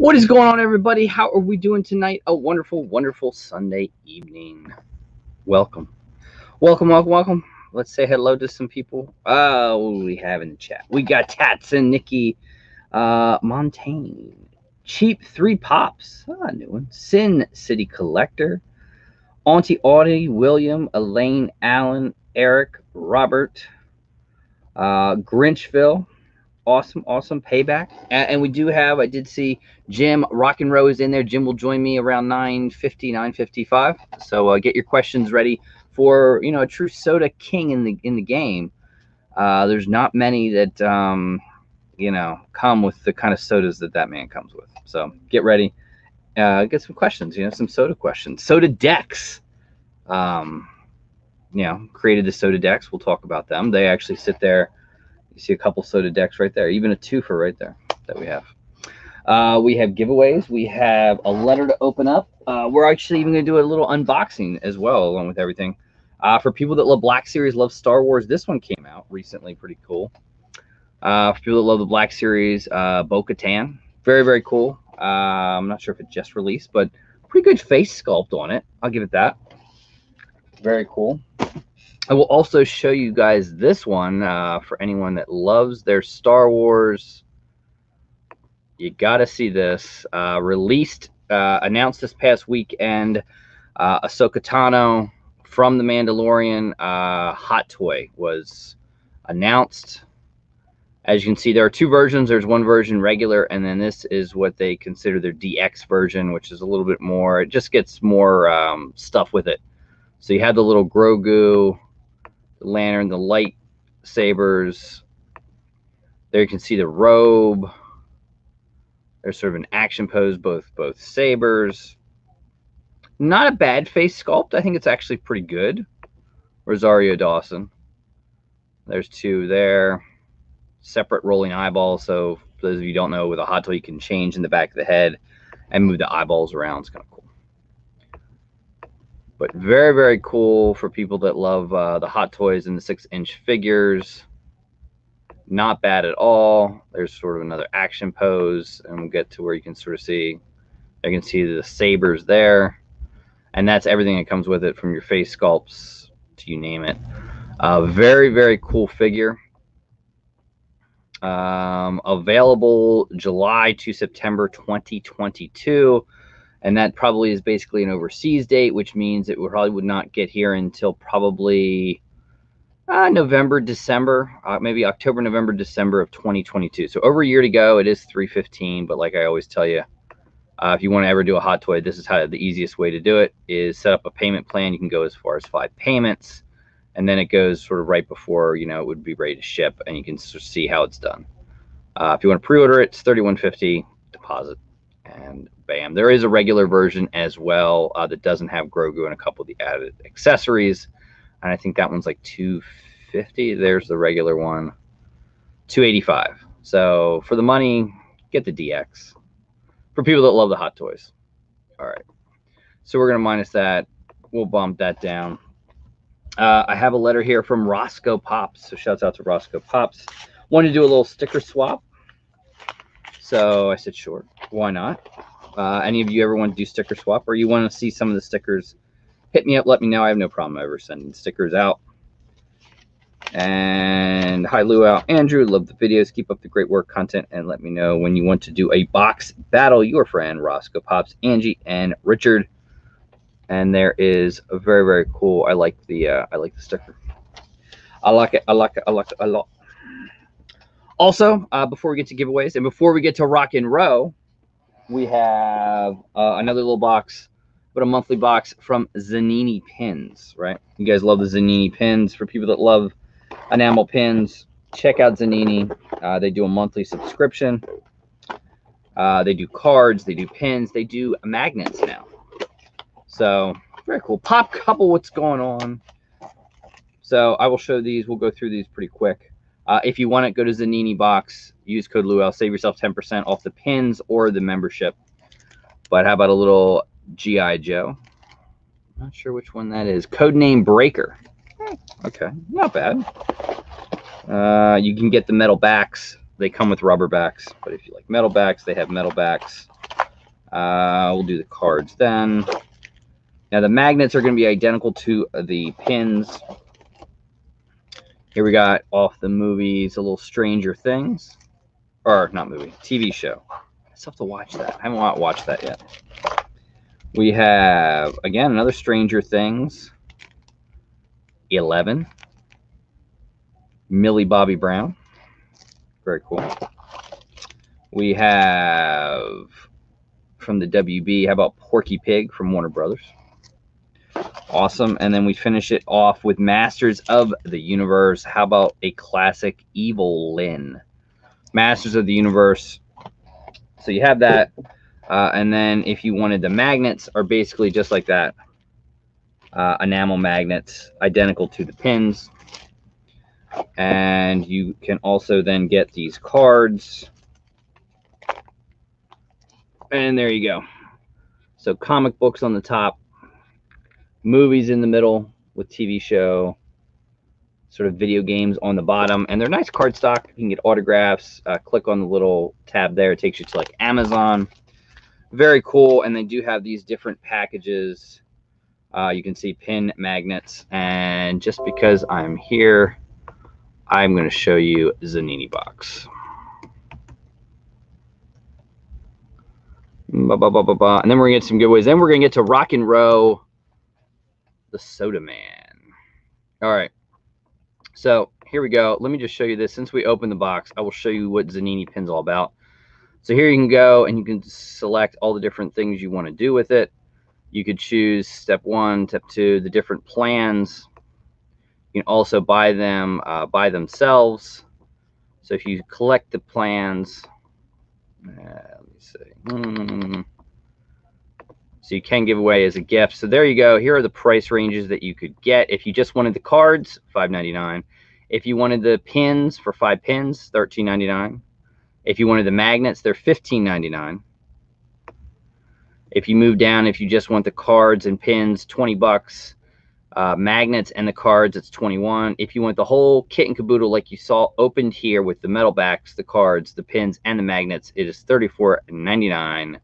What is going on, everybody? How are we doing tonight? A wonderful, wonderful Sunday evening. Welcome. Welcome, welcome, welcome. Let's say hello to some people. What do we have in the chat? We got Tats and Nikki, Montaigne, Cheap 3 Pops, new one. Sin City Collector, Auntie Audie, William, Elaine, Allen, Eric, Robert, Grinchville. Awesome payback. And we do have, I did see Jim Rock and Rowe is in there. Jim will join me around 9:50, 9:55. So get your questions ready for a true soda king in the game. There's not many that come with the kind of sodas that man comes with. So get ready. Get some questions. Some soda questions. Soda decks. Created the soda decks. We'll talk about them. They actually sit there. You see a couple soda decks right there, even a twofer right there that we have. We have giveaways. We have a letter to open up. We're actually even going to do a little unboxing as well, along with everything. For people that love Black Series, love Star Wars, this one came out recently. Pretty cool. For people that love the Black Series, Bo-Katan. Very, very cool. I'm not sure if it just released, but pretty good face sculpt on it. I'll give it that. Very cool. I will also show you guys this one for anyone that loves their Star Wars. You got to see this. Announced this past weekend. Ahsoka Tano from The Mandalorian hot toy was announced. As you can see, there are two versions. There's one version regular, and then this is what they consider their DX version, which is a little bit more. It just gets more stuff with it. So you have the little Grogu, the lantern, the lightsabers. There you can see the robe. There's sort of an action pose, both sabers. Not a bad face sculpt. I think it's actually pretty good. Rosario Dawson. There's two there. Separate rolling eyeballs. So for those of you who don't know, with a hot toy, you can change in the back of the head and move the eyeballs around. It's kind of cool. But very, very cool for people that love the hot toys and the 6-inch figures. Not bad at all. There's sort of another action pose, and we'll get to where you can sort of see. You can see the sabers there, and that's everything that comes with it, from your face sculpts to you name it. Very, very cool figure. Available July to September 2022. And that probably is basically an overseas date, which means it probably would not get here until probably November, December, maybe October, November, December of 2022. So over a year to go. It is $315, but like I always tell you, if you want to ever do a hot toy, this is how the easiest way to do it is set up a payment plan. You can go as far as 5 payments, and then it goes sort of right before it would be ready to ship, and you can sort of see how it's done. If you want to pre-order it, it's $31.50 deposit. And bam, there is a regular version as well that doesn't have Grogu and a couple of the added accessories, and I think that one's like $250. There's the regular one, $285. So for the money, get the DX. For people that love the hot toys. All right, so we're gonna minus that. We'll bump that down. I have a letter here from Roscoe Pops, so shouts out to Roscoe Pops. Wanted to do a little sticker swap. So I said, sure, why not? Any of you ever want to do sticker swap, or you want to see some of the stickers, hit me up, let me know. I have no problem ever sending stickers out. And hi, Luau, Andrew, love the videos. Keep up the great work, content, and let me know when you want to do a box battle. Your friend, Roscoe Pops, Angie, and Richard. And there is a very, very cool. I like the sticker. I like it. I like it. I like it a lot. Also, before we get to giveaways and before we get to Rock and Row, we have another little box, but a monthly box from Zanini Pins, right? You guys love the Zanini Pins. For people that love enamel pins, check out Zanini. They do a monthly subscription. They do cards, they do pins, they do magnets now. So, very cool. Pop couple, what's going on? So, I will show these. We'll go through these pretty quick. If you want it, go to Zanini Box. Use code Luau. Save yourself 10% off the pins or the membership. But how about a little G.I. Joe? Not sure which one that is. Codename Breaker. Okay, not bad. You can get the metal backs. They come with rubber backs. But if you like metal backs, they have metal backs. We'll do the cards then. Now the magnets are going to be identical to the pins. Here we got off the movies, a little Stranger Things. Or not movie, TV show. I still have to watch that. I haven't watched that yet. We have, again, another Stranger Things. 11. Millie Bobby Brown. Very cool. We have from the WB, how about Porky Pig from Warner Brothers? Awesome. And then we finish it off with Masters of the Universe. How about a classic Evil Lyn? Masters of the Universe. So you have that. And then if you wanted the magnets, are basically just like that. Enamel magnets, identical to the pins. And you can also then get these cards. And there you go. So comic books on the top. Movies in the middle with TV show, sort of video games on the bottom, and they're nice cardstock. You can get autographs. Click on the little tab there. It takes you to like Amazon. Very cool. And they do have these different packages. You can see pin magnets. And just because I'm here, I'm going to show you Zanini box. And then we're going to get some giveaways. Then we're going to get to Rock and Rowe, the Soda Man. All right. So here we go. Let me just show you this. Since we opened the box, I will show you what Zanini pin's all about. So here you can go and you can select all the different things you want to do with it. You could choose step 1, step 2, the different plans. You can also buy them by themselves. So if you collect the plans, let me see. So you can give away as a gift. So there you go. Here are the price ranges that you could get. If you just wanted the cards, $5.99. If you wanted the pins for 5 pins, $13.99. If you wanted the magnets, they're $15.99. If you move down, if you just want the cards and pins, $20. Magnets and the cards, it's $21. If you want the whole kit and caboodle like you saw opened here with the metal backs, the cards, the pins, and the magnets, it is $34.99.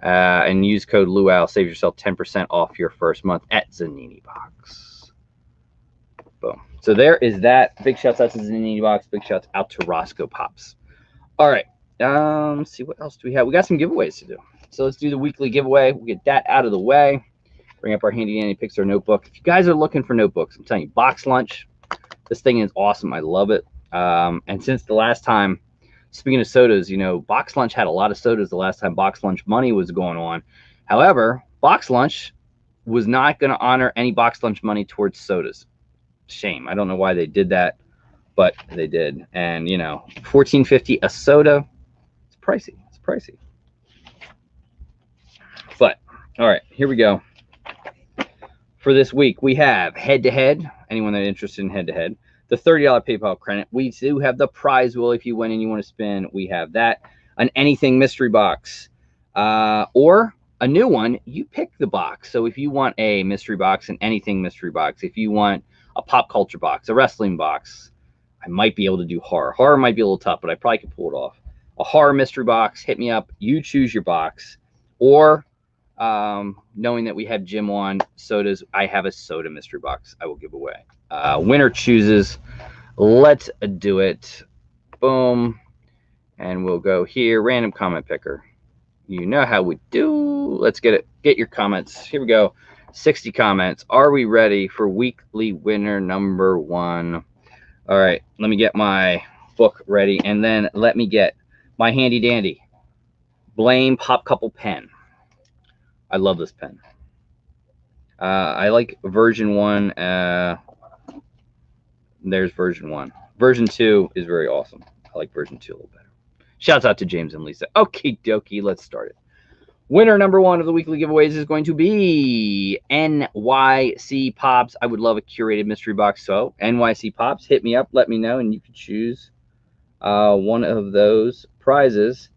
And use code Luau. Save yourself 10% off your first month at Zanini Box. Boom. So there is that. Big shouts out to Zanini Box. Big shouts out to Roscoe Pops. All right. Let's see, what else do we have? We got some giveaways to do. So let's do the weekly giveaway. We'll get that out of the way. Bring up our handy dandy Pixar notebook. If you guys are looking for notebooks, I'm telling you, Box Lunch. This thing is awesome. I love it. And since the last time, speaking of sodas, you know, Box Lunch had a lot of sodas the last time Box Lunch money was going on. However, Box Lunch was not going to honor any Box Lunch money towards sodas. Shame. I don't know why they did that, but they did. And, you know, $14.50 a soda. It's pricey. It's pricey. But, all right, here we go. For this week, we have head-to-head. Anyone that's interested in head-to-head. The $30 PayPal credit. We do have the prize wheel if you win and you want to spin. We have that. An anything mystery box. Or a new one, you pick the box. So if you want a mystery box, an anything mystery box, if you want a pop culture box, a wrestling box, I might be able to do horror. Horror might be a little tough, but I probably could pull it off. A horror mystery box, hit me up. You choose your box. Or knowing that we have Jim on sodas, I have a soda mystery box I will give away. Winner chooses. Let's do it. Boom. And we'll go here. Random comment picker. You know how we do. Let's get it. Get your comments. Here we go. 60 comments. Are we ready for weekly winner number 1? All right. Let me get my book ready. And then let me get my handy dandy Blame Pop Couple pen. I love this pen. I like version 1. There's version 1. Version 2 is very awesome. I like version 2 a little better. Shouts out to James and Lisa. Okie dokie, let's start it. Winner number 1 of the weekly giveaways is going to be NYC Pops. I would love a curated mystery box. So NYC Pops, hit me up, let me know, and you can choose one of those prizes.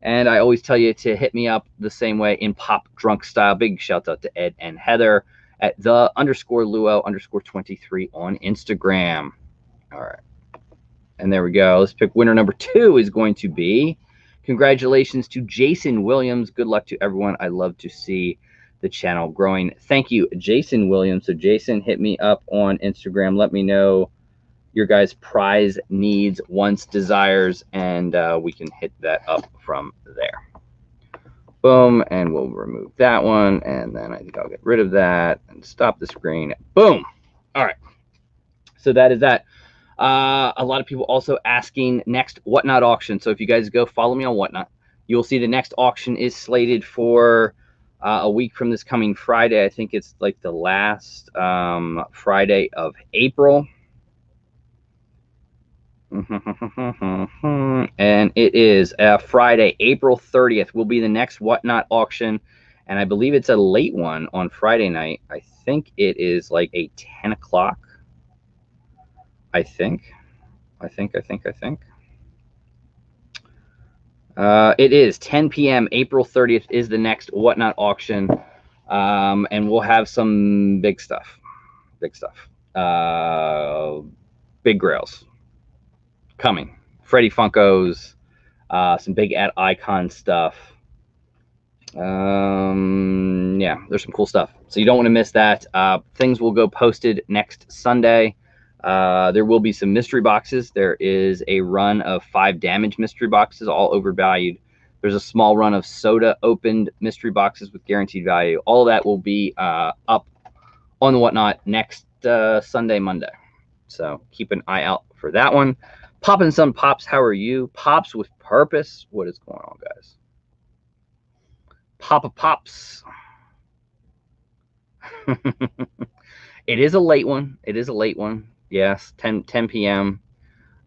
And I always tell you to hit me up the same way in pop drunk style. Big shout out to Ed and Heather at _Luau_23 on Instagram. All right. And there we go. Let's pick winner number 2 is going to be, Congratulations to Jason Williams. Good luck to everyone. I love to see the channel growing. Thank you, Jason Williams. So Jason, hit me up on Instagram. Let me know your guys' prize needs, wants, desires, and we can hit that up from there. Boom, and we'll remove that one, and then I think I'll get rid of that and stop the screen. Boom. All right. So that is that. A lot of people also asking next Whatnot auction. So if you guys go follow me on Whatnot, you'll see the next auction is slated for a week from this coming Friday. I think it's like the last Friday of April. And it is Friday, April 30th will be the next Whatnot auction. And I believe it's a late one on Friday night. I think it is like a 10 o'clock. I think. It is 10 p.m. April 30th is the next Whatnot auction. And we'll have some big stuff. Big grails coming. Freddy Funkos, some big icon stuff. Yeah, there's some cool stuff. So you don't want to miss that. Things will go posted next Sunday. There will be some mystery boxes. There is a run of 5 damage mystery boxes, all overvalued. There's a small run of soda opened mystery boxes with guaranteed value. All of that will be up on the Whatnot next Sunday, Monday. So keep an eye out for that one. Poppin' Some Pops, how are you? Pops with purpose. What is going on, guys? Papa Pops. It is a late one. It is a late one. Yes, 10 p.m.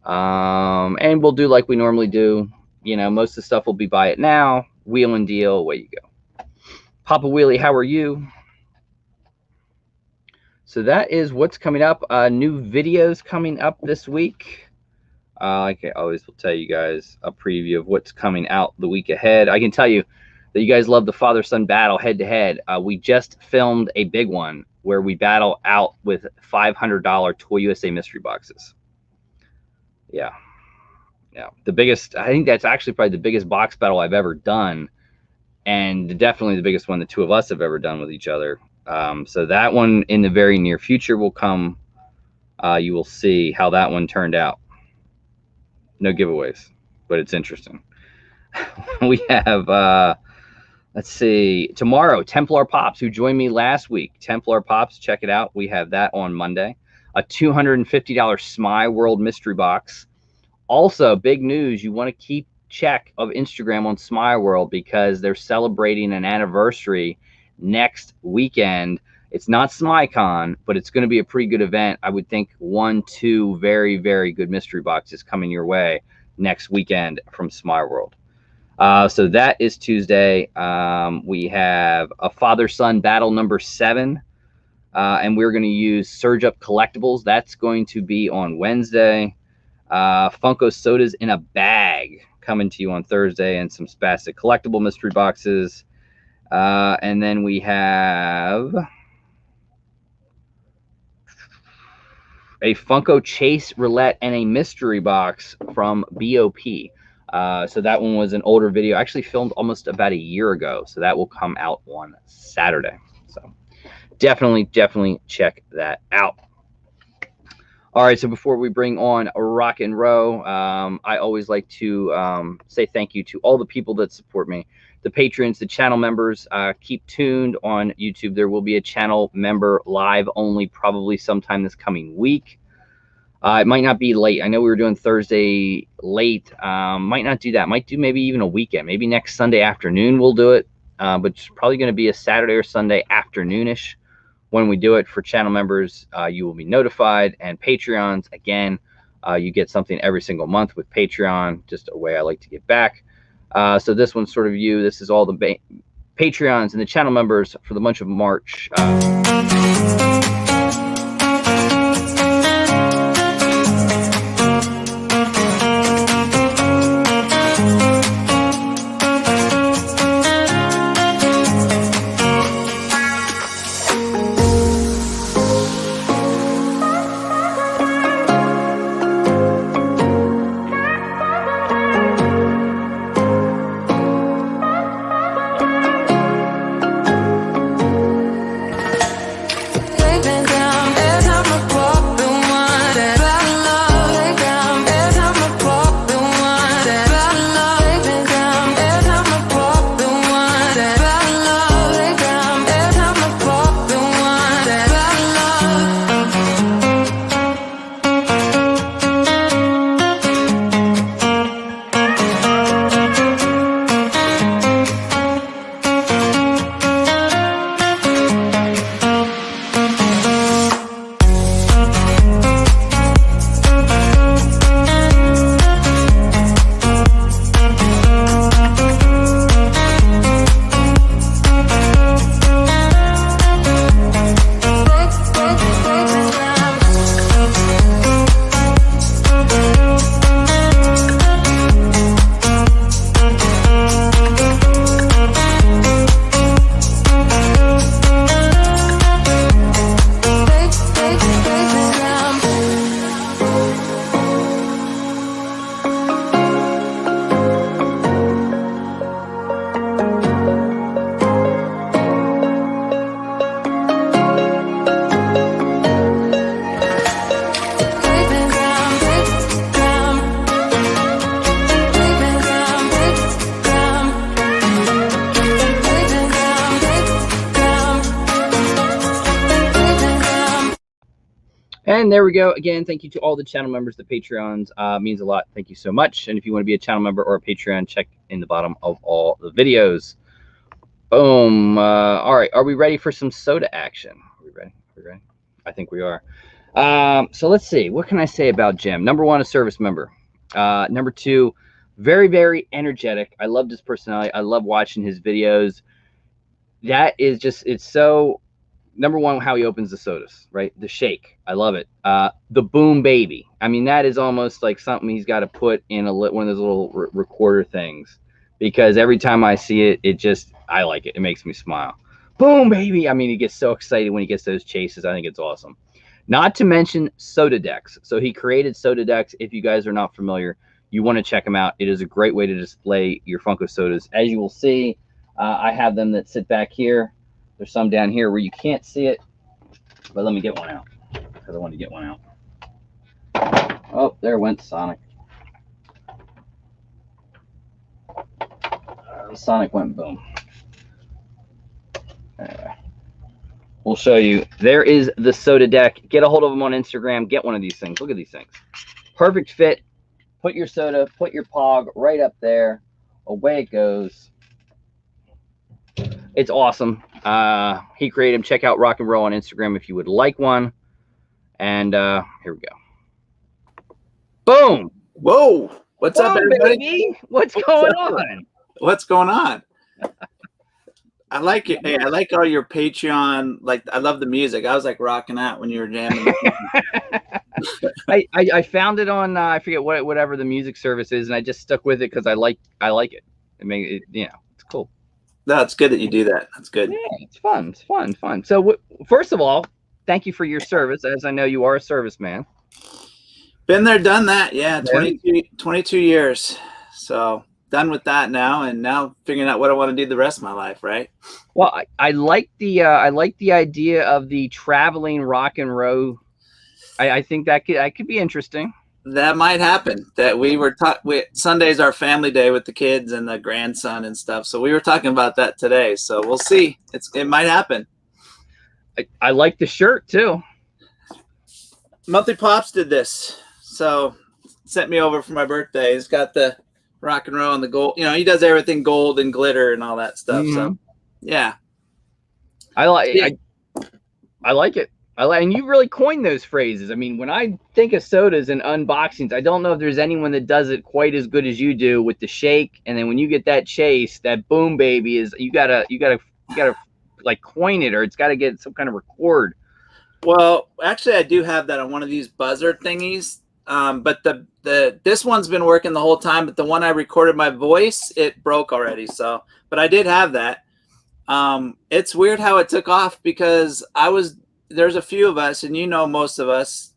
And we'll do like we normally do. You know, most of the stuff will be buy it now, wheel and deal, away you go. Papa Wheelie, how are you? So that is what's coming up. New videos coming up this week. I always will tell you guys a preview of what's coming out the week ahead. I can tell you that you guys love the father-son battle head-to-head. We just filmed a big one where we battle out with $500 Toy USA mystery boxes. Yeah. The biggest, I think that's actually probably the biggest box battle I've ever done, and definitely the biggest one the two of us have ever done with each other. So that one in the very near future will come. You will see how that one turned out. No giveaways, but it's interesting. We have, let's see, tomorrow, Templar Pops, who joined me last week. Templar Pops, check it out. We have that on Monday. A $250 Smy World mystery box. Also, big news, you want to keep check of Instagram on Smy World because they're celebrating an anniversary next weekend. It's not SmyCon, but it's going to be a pretty good event. I would think 1-2 very, very good mystery boxes coming your way next weekend from Smy World. So that is Tuesday. We have a father-son battle number 7. And we're going to use Surge Up Collectibles. That's going to be on Wednesday. Funko Sodas in a Bag coming to you on Thursday, and some Spastic Collectible mystery boxes. And then we have a Funko Chase Roulette and a mystery box from BOP. So that one was an older video. I actually filmed almost about a year ago. So that will come out on Saturday. So definitely check that out. All right, so before we bring on Rock and Rowe, I always like to say thank you to all the people that support me. The patrons, the channel members. Keep tuned on YouTube. There will be a channel member live only probably sometime this coming week. It might not be late. I know we were doing Thursday late. Might not do that. Might do maybe even a weekend. Maybe next Sunday afternoon we'll do it. But it's probably going to be a Saturday or Sunday afternoonish when we do it. For channel members, you will be notified. And Patreons, again, you get something every single month with Patreon. Just a way I like to give back. So this one's sort of you. This is all the Patreons and the channel members for the month of March. And there we go. Again, thank you to all the channel members, the Patreons. Means a lot. Thank you so much. And if you want to be a channel member or a Patreon, check in the bottom of all the videos. Boom. All right. Are we ready for some soda action? Are we ready? Are we ready? I think we are. So let's see. What can I say about Jim? Number one, a service member. Number two, very, very energetic. I loved his personality. I love watching his videos. That is just, it's so, number one, how he opens the sodas, right? The shake. I love it. The boom baby. I mean, that is almost like something he's got to put in one of those little recorder things, because every time I see it, it just, I like it. It makes me smile. Boom baby. I mean, he gets so excited when he gets those chases. I think it's awesome. Not to mention soda decks. So he created soda decks. If you guys are not familiar, you want to check them out. It is a great way to display your Funko sodas. As you will see, I have them that sit back here. There's some down here where you can't see it, but let me get one out because I want to get one out. Oh, there went Sonic. Sonic went boom. Anyway, we'll show you. There is the soda deck. Get a hold of them on Instagram. Get one of these things. Look at these things. Perfect fit. Put your soda, put your Pog right up there. Away it goes. It's awesome. He created them. Check out Rock and Roll on Instagram if you would like one. And here we go. Boom. Whoa. What's up, everybody? Baby? What's going on? What's going on? I like it. Hey, I like all your Patreon. Like, I love the music. I was like rocking out when you were jamming. I found it on I forget whatever the music service is, and I just stuck with it because I like it. It makes it, you know, it's cool. No, it's good that you do that. That's good. Yeah, it's fun. It's fun. So first of all, thank you for your service, as I know you are a serviceman. Been there, done that. Yeah, 22 years. So done with that now, and now figuring out what I want to do the rest of my life. Right. Well, I like the idea of the traveling rock and roll. I think that could be interesting. That might happen. That we were Sunday's our family day with the kids and the grandson and stuff. So we were talking about that today. So we'll see. It might happen. I like the shirt too. Monthly Pops did this. So sent me over for my birthday. He's got the rock and roll and the gold. You know, he does everything gold and glitter and all that stuff. Mm-hmm. So yeah. I like it. And you really coined those phrases. I mean, when I think of sodas and unboxings, I don't know if there's anyone that does it quite as good as you do with the shake. And then when you get that chase, that boom baby is you gotta like coin it, or it's got to get some kind of record. Well, actually, I do have that on one of these buzzer thingies. But this one's been working the whole time. But the one I recorded my voice, it broke already. So, but I did have that. It's weird how it took off because there's a few of us, and you know most of us,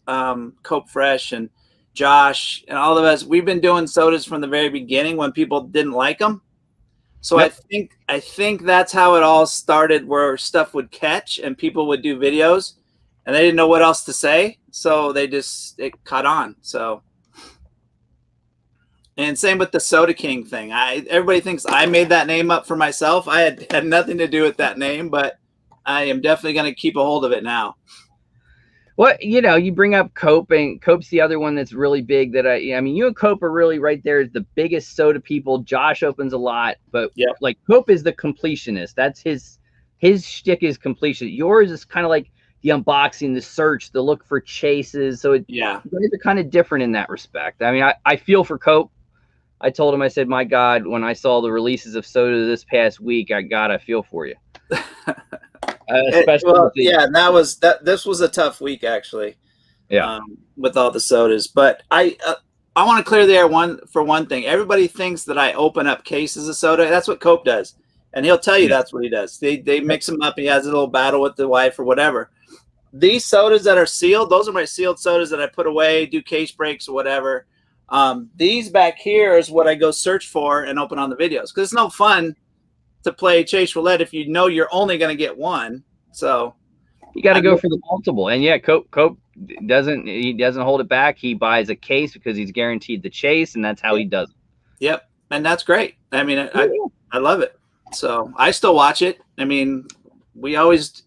Cope Fresh and Josh and all of us, we've been doing sodas from the very beginning when people didn't like them. So yep. I think that's how it all started, where stuff would catch and people would do videos and they didn't know what else to say. So it caught on. So, and same with the Soda King thing. Everybody thinks I made that name up for myself. I had nothing to do with that name, but I am definitely going to keep a hold of it now. Well, you know, you bring up Cope, and Cope's the other one that's really big. That I mean, you and Cope are really right there as the biggest soda people. Josh opens a lot, but yep. Like Cope is the completionist. That's his shtick is completion. Yours is kind of like the unboxing, the search, the look for chases. So yeah, they're kind of different in that respect. I mean, I feel for Cope. I told him, I said, my God, when I saw the releases of soda this past week, I feel for you. Especially this was a tough week actually. Yeah, with all the sodas. But I want to clear the air one thing. Everybody thinks that I open up cases of soda. That's what Cope does, and he'll tell you that's what he does. They mix them up. He has a little battle with the wife or whatever. These sodas that are sealed, those are my sealed sodas that I put away, do case breaks or whatever. These back here is what I go search for and open on the videos, because it's no fun to play chase roulette if you know you're only going to get one. So you got to go for the multiple. And yeah, Cope doesn't hold it back. He buys a case because he's guaranteed the chase, and that's how he does it. Yep, and that's great. I mean, I love it. So I still watch it. I mean, we always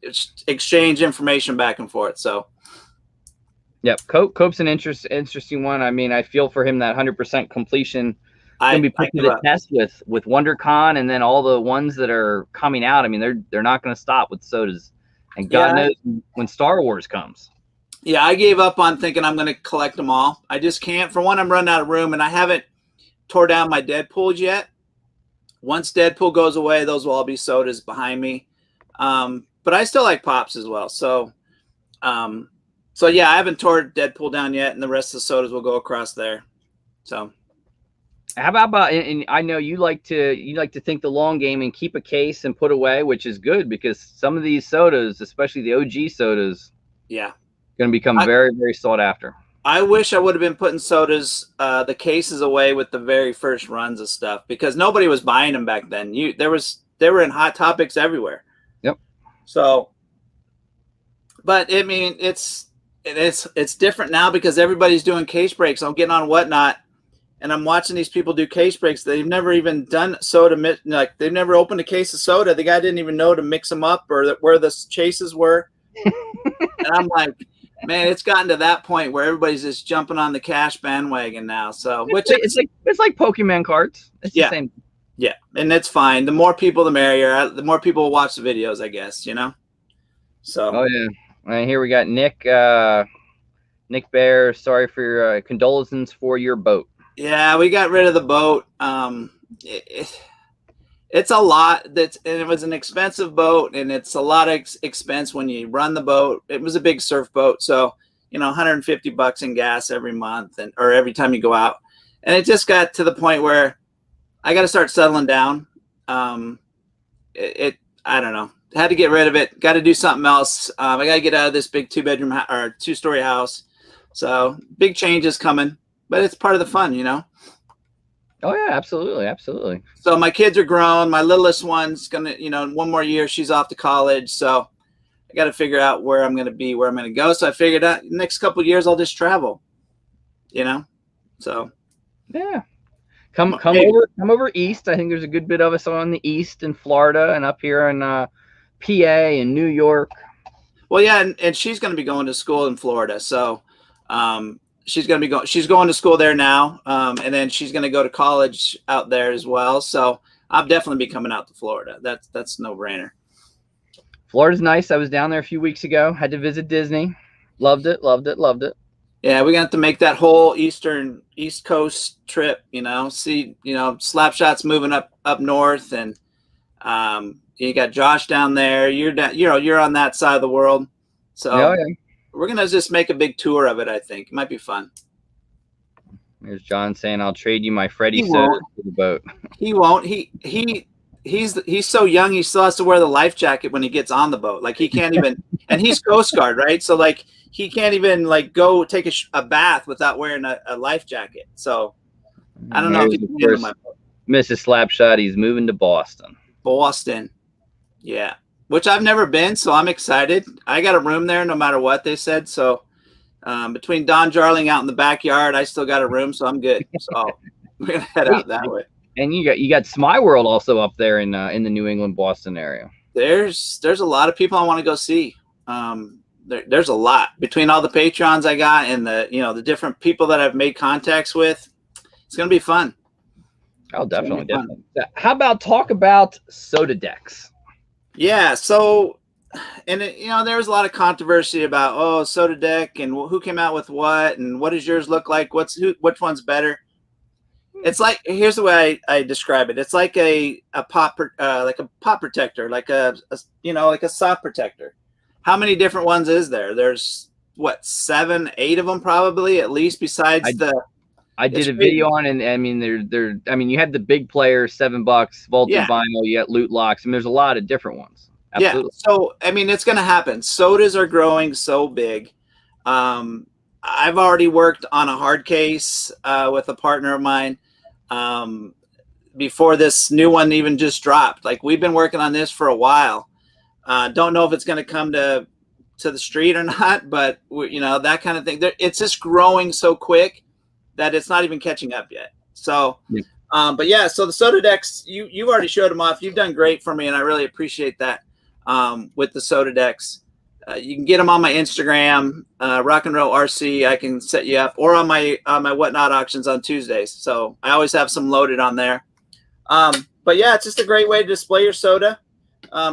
exchange information back and forth. So Yep. Cope's an interesting one. I mean, I feel for him that 100% completion going to be put to give the up. test with WonderCon, and then all the ones that are coming out. I mean, they're not going to stop with sodas, and God knows when Star Wars comes. Yeah, I gave up on thinking I'm going to collect them all. I just can't. For one, I'm running out of room, and I haven't tore down my Deadpools yet. Once Deadpool goes away, those will all be sodas behind me. But I still like Pops as well. So yeah, I haven't tore Deadpool down yet, and the rest of the sodas will go across there. So. How about and I know you like to think the long game and keep a case and put away, which is good because some of these sodas, especially the OG sodas, going to become very, very sought after. I wish I would have been putting sodas, the cases away with the very first runs of stuff because nobody was buying them back then. They were in Hot Topics everywhere. Yep. So, but I mean, it's different now because everybody's doing case breaks. I'm getting on Whatnot, and I'm watching these people do case breaks. They've never even done soda, like they've never opened a case of soda. The guy didn't even know to mix them up or where the chases were. And I'm like, man, it's gotten to that point where everybody's just jumping on the cash bandwagon now. So, it's like Pokemon cards. It's the same. Yeah, and it's fine. The more people, the merrier. The more people will watch the videos, I guess. So. Oh yeah. And here we got Nick Bear. Sorry for your condolences for your boat. Yeah, we got rid of the boat. It's a lot. And it was an expensive boat, and it's a lot of expense when you run the boat. It was a big surf boat, so $150 in gas every month, or every time you go out. And it just got to the point where I got to start settling down. I don't know. Had to get rid of it. Got to do something else. I got to get out of this big 2-bedroom or 2-story house. So big changes coming, but it's part of the fun, Oh yeah, absolutely, absolutely. So my kids are grown. My littlest one's gonna, one more year, she's off to college. So I got to figure out where I'm gonna be, where I'm gonna go. So I figured out the next couple of years I'll just travel. So yeah, come over east. I think there's a good bit of us on the east in Florida and up here in PA and New York. Well, yeah, and she's gonna be going to school in Florida. So she's going to school there now, and then she's going to go to college out there as well. So I'll definitely be coming out to Florida. That's no brainer. Florida's nice. I was down there a few weeks ago. Had to visit Disney. Loved it. Yeah, we got to make that whole East Coast trip. See Slapshot's moving up north, and you got Josh down there. You're on that side of the world. So. Oh, yeah. We're going to just make a big tour of it, I think. It might be fun. There's John saying, I'll trade you my Freddy soda for the boat. He won't. He's so young, he still has to wear the life jacket when he gets on the boat. Like, he can't even – and he's Coast Guard, right? So, like, he can't even, like, go take a bath without wearing a life jacket. So, I don't know if he can handle my boat. Mrs. Slapshot, he's moving to Boston. Yeah. Which I've never been, so I'm excited. I got a room there no matter what they said. So between Don Jarling out in the backyard, I still got a room, so I'm good. So we're going to head out that way. And you got Smy World also up there in the New England, Boston area. There's a lot of people I want to go see. There's a lot. Between all the Patreons I got and the different people that I've made contacts with, it's going to be fun. Oh, definitely. How about talk about soda decks? Yeah, so, and there was a lot of controversy about soda deck and who came out with what and what does yours look like? Which one's better? It's like, here's the way I describe it. It's like a pop protector, like a soft protector. How many different ones is there? There's 7, 8 of them probably at least. Besides I did a video on, and I mean, you had the big players, $7, vaulted vinyl, you got loot locks, and there's a lot of different ones. Absolutely. Yeah. So, I mean, it's going to happen. Sodas are growing so big. I've already worked on a hard case with a partner of mine before this new one even just dropped. Like, we've been working on this for a while. Don't know if it's going to come to the street or not, but that kind of thing. It's just growing so quick that it's not even catching up yet. So, but yeah, so the soda decks, you've already showed them off. You've done great for me, and I really appreciate that with the soda decks. You can get them on my Instagram, Rock and Roll RC. I can set you up, or on my Whatnot auctions on Tuesdays. So I always have some loaded on there. But yeah, it's just a great way to display your soda.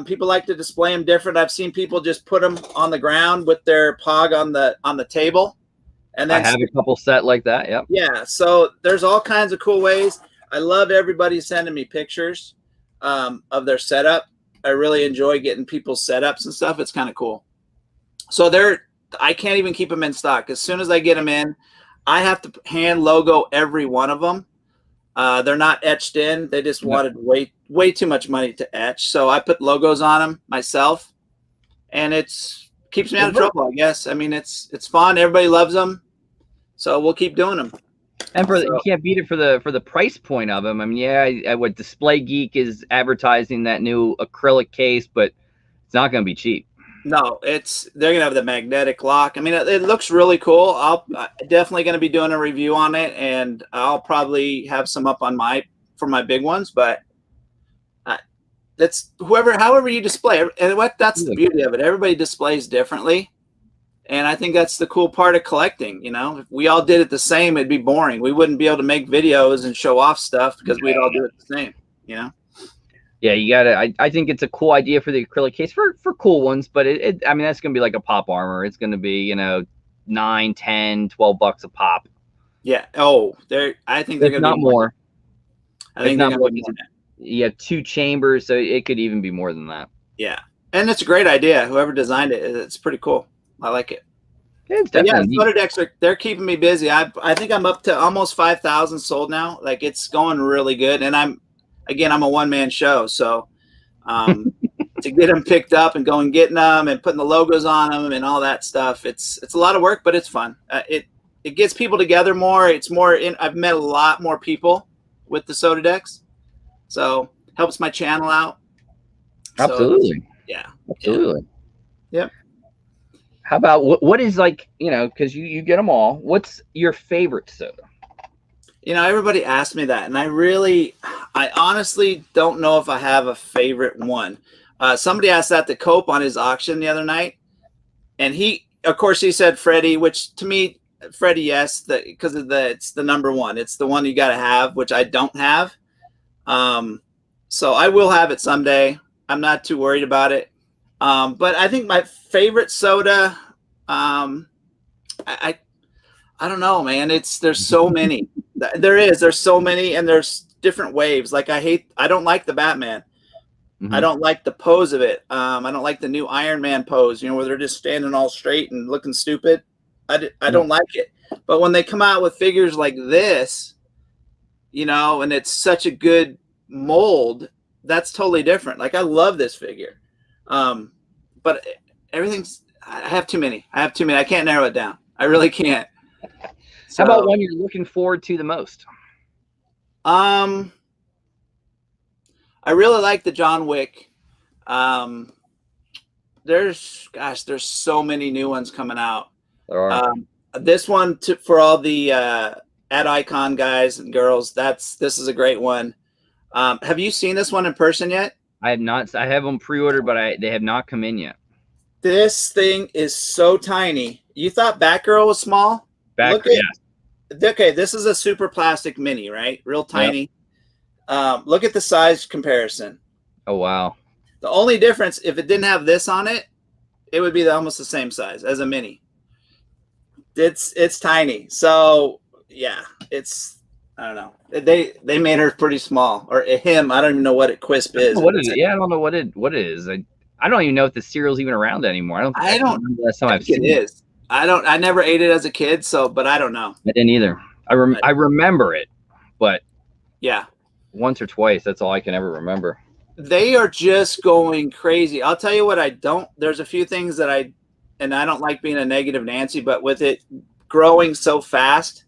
People like to display them different. I've seen people just put them on the ground with their pog on the table, and then I have a couple set like that. Yep. Yeah. So there's all kinds of cool ways. I love everybody sending me pictures of their setup. I really enjoy getting people's setups and stuff. It's kind of cool. So I can't even keep them in stock. As soon as I get them in, I have to hand logo every one of them. They're not etched in. They just wanted way too much money to etch. So I put logos on them myself, and it's keeps me out of trouble, I guess. I mean, it's fun. Everybody loves them. So we'll keep doing them. And you can't beat it for the price point of them. I mean, yeah, what Display Geek is advertising that new acrylic case, but it's not going to be cheap. No, they're gonna have the magnetic lock. I mean, it looks really cool. I'm definitely gonna be doing a review on it, and I'll probably have some up on for my big ones. But that's however you display, and that's the beauty of it. Everybody displays differently, and I think that's the cool part of collecting. You know, if we all did it the same, it'd be boring. We wouldn't be able to make videos and show off stuff because we'd all do it the same. You know. Yeah, you gotta. I think it's a cool idea for the acrylic case for cool ones, but I mean, that's gonna be like a pop armor. It's gonna be, $9, $10, $12 a pop. Yeah. Oh, I think they're gonna not be more. I think they're gonna be more. You have 2 chambers, so it could even be more than that. Yeah, and it's a great idea. Whoever designed it, it's pretty cool. I like it. Yeah, it's definitely Soda decks they're keeping me busy. I think I'm up to almost 5,000 sold now. Like, it's going really good, and I'm a one-man show, so to get them picked up and going getting them and putting the logos on them and all that stuff, it's a lot of work, but it's fun. It gets people together more. It's more. I've met a lot more people with the soda decks, so helps my channel out. Absolutely. So, yeah. Absolutely. Yep. How about what is, like, because you get them all. What's your favorite soda? Everybody asks me that, and I honestly don't know if I have a favorite one. Somebody asked that to Cope on his auction the other night, and of course, he said Freddie, which to me, Freddie, yes, because it's the number one. It's the one you got to have, which I don't have. So I will have it someday. I'm not too worried about it. But I think my favorite soda, I don't know, man. There's so many. There's so many, and there's different waves. Like, I don't like the Batman. Mm-hmm. I don't like the pose of it. I don't like the new Iron Man pose, where they're just standing all straight and looking stupid. I don't like it. But when they come out with figures like this, and it's such a good mold, that's totally different. Like, I love this figure. But I have too many. I can't narrow it down. I really can't. How about one you're looking forward to the most? I really like the John Wick. There's so many new ones coming out. There are. This one for all the at Icon guys and girls. This is a great one. Have you seen this one in person yet? I have not. I have them pre-ordered, but they have not come in yet. This thing is so tiny. You thought Batgirl was small? Yeah. Okay, this is a super plastic mini, right? Real tiny. Yep. Look at the size comparison. Oh, wow. The only difference, if it didn't have this on it, it would be almost the same size as a mini. It's tiny. So, yeah, I don't know. They made her pretty small, or him. I don't even know what Quisp is. What is it? Yeah, I don't know what it is. I don't even know if the cereal's even around anymore. I don't remember last time I've seen it. Is. I never ate it as a kid, but I don't know. I didn't either. I remember it, but yeah, once or twice. That's all I can ever remember. They are just going crazy. I'll tell you what I don't. There's a few things that I don't like being a negative Nancy, but with it growing so fast,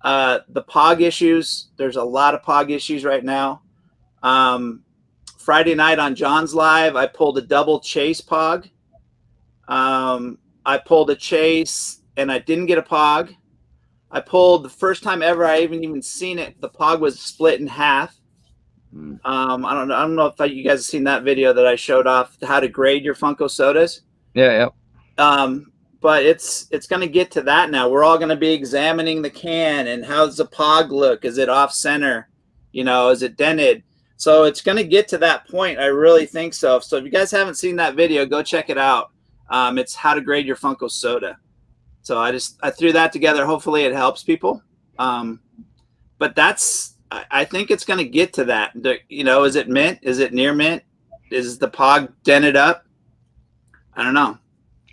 the POG issues. There's a lot of POG issues right now. Friday night on John's Live, I pulled a double chase POG. I pulled a chase and I didn't get a POG. I pulled the first time ever I even seen it. The POG was split in half. I don't know if you guys have seen that video that I showed off how to grade your Funko sodas. Yeah. But it's going to get to that now. We're all going to be examining the can and how's the pog look? Is it off center? You know, is it dented? So it's going to get to that point. I really think so. So if you guys haven't seen that video, go check it out. It's how to grade your Funko Soda. So I threw that together. Hopefully it helps people. But I think it's going to get to that. You know, is it mint? Is it near mint? Is the pog dented up? I don't know.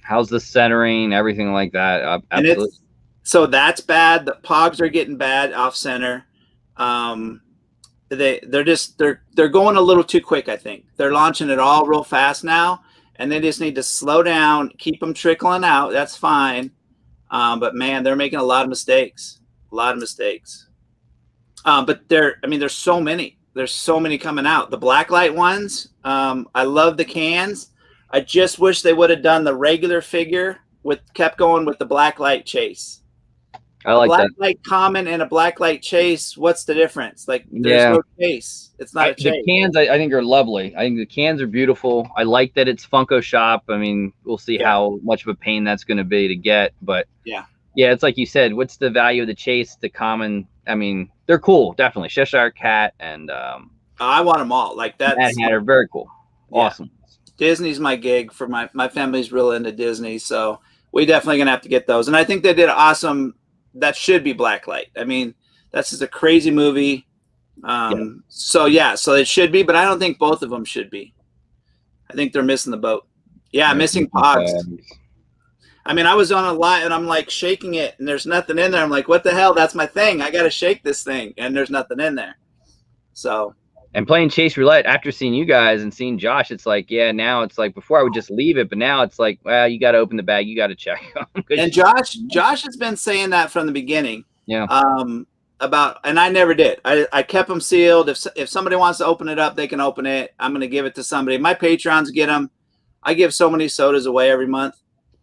How's the centering, everything like that? Absolutely. So that's bad. The pogs are getting bad off center. They're going a little too quick. I think they're launching it all real fast now, and they just need to slow down, keep them trickling out. That's fine. But man, they're making a lot of mistakes. But there's so many. There's so many coming out. The blacklight ones. I love the cans. I just wish they would have done the regular figure kept going with the blacklight chase. I like that. Blacklight common and a blacklight chase. What's the difference? Like, there's no chase. It's not a chase. The cans, I think, are lovely. I think the cans are beautiful. I like that it's Funko Shop. I mean, we'll see how much of a pain that's going to be to get. But yeah, it's like you said. What's the value of the chase? The common. I mean, they're cool, definitely. Cheshire Cat and I want them all. Like that. Mad Hatter, very cool. Awesome. Disney's my gig for my family's real into Disney, so we definitely gonna have to get those. And I think they did awesome. That should be blacklight. I mean, that's just a crazy movie. So it should be, but I don't think both of them should be. I think they're missing the boat. Yeah, missing pogs. I mean, I was on a line and I'm like shaking it, and there's nothing in there. I'm like, what the hell? That's my thing. I got to shake this thing, and there's nothing in there. So. And playing Chase Roulette after seeing you guys and seeing Josh, it's like, now it's like before I would just leave it, but now it's like, well, you got to open the bag, you got to check. And Josh has been saying that from the beginning. Yeah. And I never did. I kept them sealed. If somebody wants to open it up, they can open it. I'm going to give it to somebody. My Patrons get them. I give so many sodas away every month.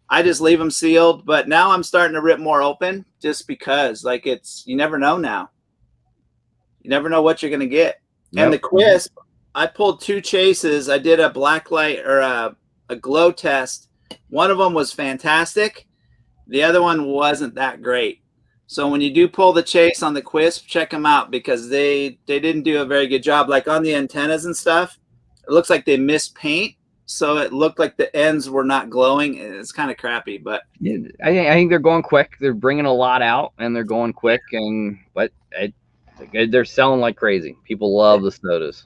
I just leave them sealed. But now I'm starting to rip more open just because, like, you never know now. You never know what you're going to get. Yep. And the Quisp, I pulled 2 chases. I did a blacklight or a glow test. One of them was fantastic. The other one wasn't that great. So when you do pull the chase on the Quisp, check them out because they didn't do a very good job. Like on the antennas and stuff, it looks like they missed paint. So it looked like the ends were not glowing. It's kind of crappy, but I think they're going quick. They're bringing a lot out, and they're going quick. But they're selling like crazy. People love the sodas.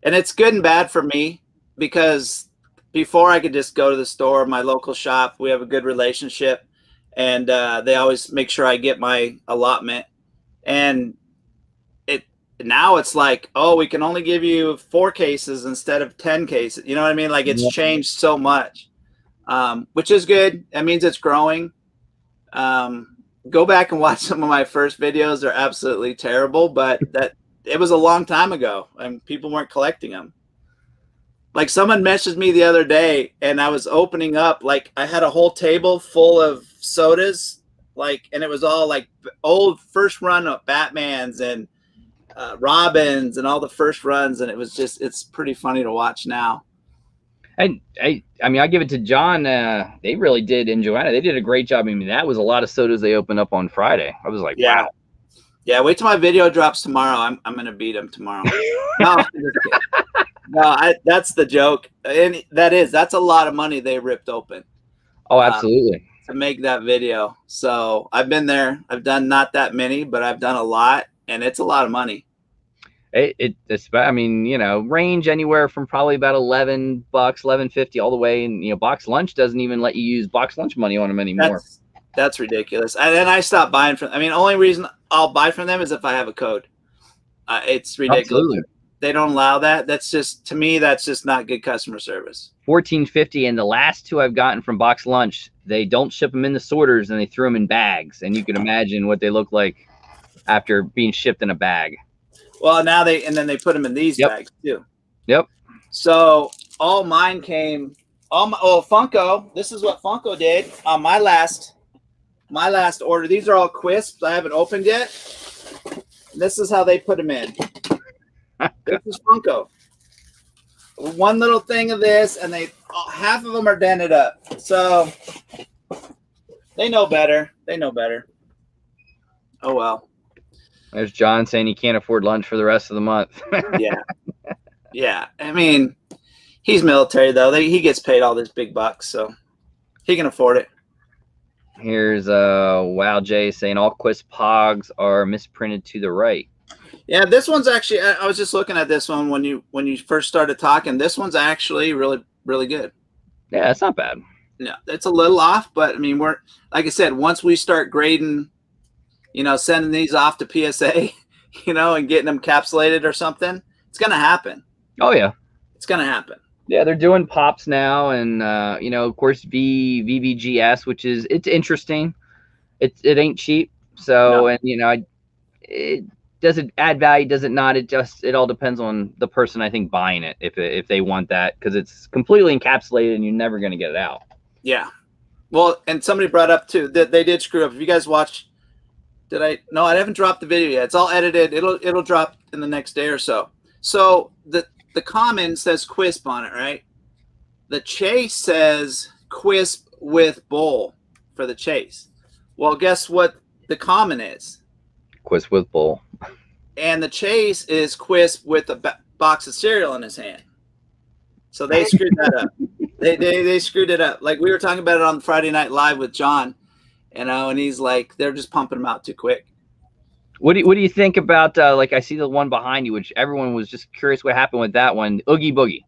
And it's good and bad for me because before I could just go to the store, my local shop, we have a good relationship, and they always make sure I get my allotment. And now it's like, oh, we can only give you 4 cases instead of 10 cases. You know what I mean? Like it's changed so much, which is good. That means it's growing. Go back and watch some of my first videos. They're absolutely terrible, but it was a long time ago and people weren't collecting them. Like someone messaged me the other day and I was opening up, like I had a whole table full of sodas, and it was all like old first run of Batmans and Robins and all the first runs. And it's pretty funny to watch now. I mean, I give it to John. They really did, and Joanna, they did a great job. I mean, that was a lot of sodas they opened up on Friday. I was like, wow. Yeah, wait till my video drops tomorrow. I'm going to beat them tomorrow. No, that's the joke. And that's a lot of money they ripped open. Oh, absolutely. To make that video. So I've been there. I've done not that many, but I've done a lot, and it's a lot of money. I mean, range anywhere from probably about $11, $11.50 all the way. And, Box Lunch doesn't even let you use Box Lunch money on them anymore. That's ridiculous. And then I stopped buying from, only reason I'll buy from them is if I have a code. It's ridiculous. Absolutely. They don't allow that. To me, that's just not good customer service. $14.50. And the last 2 I've gotten from Box Lunch, they don't ship them in the sorters and they threw them in bags. And you can imagine what they look like after being shipped in a bag. Well, now they put them in these bags too. Yep. So all mine came. Funko. This is what Funko did on my last order. These are all Quisps I haven't opened yet. This is how they put them in. This is Funko. one little thing of this, and half of them are dented up. So they know better. They know better. Oh well. There's John saying he can't afford lunch for the rest of the month. Yeah. Yeah. I mean, he's military though. He gets paid all this big bucks, so he can afford it. Here's Wow Jay saying all Quist Pogs are misprinted to the right. Yeah, this one's actually. I was just looking at this one when you first started talking. This one's actually really really good. Yeah, it's not bad. No, it's a little off, but I mean, we're like I said, once we start grading, sending these off to PSA, and getting them capsulated or something, it's gonna happen. Oh yeah, it's gonna happen. Yeah, they're doing pops now, and of course VVGS, which it's interesting. It ain't cheap, so no. And it does it add value? Does it not? It all depends on the person I think buying it if they want that, because it's completely encapsulated and you're never going to get it out. Yeah, well, and somebody brought up too that they did screw up. If you guys watch, I haven't dropped the video yet. It's all edited. It'll drop in the next day or so. So the common says Quisp on it, right? The chase says Quisp with bowl for the chase. Well, guess what the common is? Quisp with bowl. And the chase is Quisp with a box of cereal in his hand. So they screwed that up. They screwed it up. Like we were talking about it on Friday Night Live with John, and he's like, they're just pumping them out too quick. What do you think about like I see the one behind you, which everyone was just curious what happened with that one, Oogie Boogie.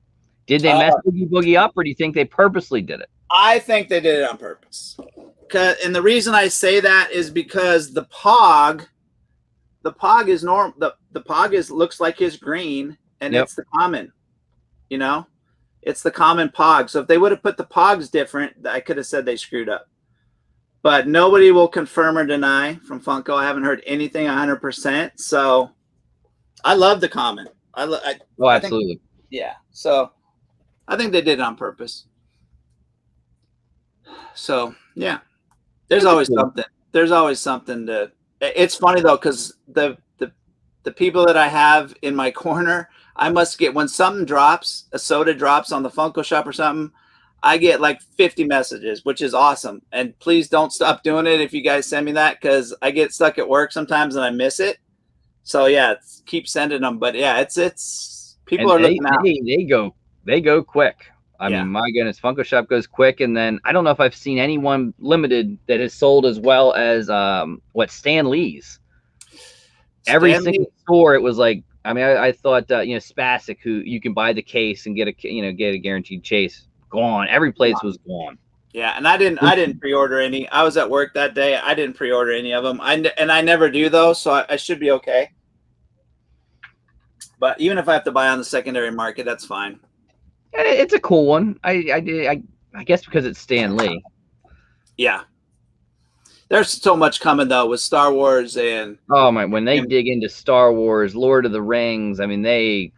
Did they mess Oogie Boogie up, or do you think they purposely did it? I think they did it on purpose. And the reason I say that is because the Pog is normal. The Pog looks like his green, and It's the common. It's the common Pog. So if they would have put the Pogs different, I could have said they screwed up. But nobody will confirm or deny from Funko. I haven't heard anything 100%. So I love the common. Absolutely. Yeah. So I think they did it on purpose. So yeah, there's always something. There's always something to. It's funny though, because the people that I have in my corner, I must get when something drops, a soda drops on the Funko shop or something. I get like 50 messages, which is awesome. And please don't stop doing it if you guys send me that, because I get stuck at work sometimes and I miss it. So yeah, keep sending them. But yeah, it's people are looking out. They go quick. I mean, my goodness, Funko Shop goes quick. And then I don't know if I've seen anyone limited that has sold as well as Stan Lee's. Every single store, it was like, I mean, I thought Spastic, who you can buy the case and get a guaranteed chase. Gone. Every place was gone. Yeah, and I didn't pre-order any. I was at work that day. I didn't pre-order any of them. I never do though, so I should be okay. But even if I have to buy on the secondary market, that's fine. It's a cool one. I guess because it's Stan Lee. Yeah. There's so much coming though with Star Wars and when they dig into Star Wars, Lord of the Rings, I mean there's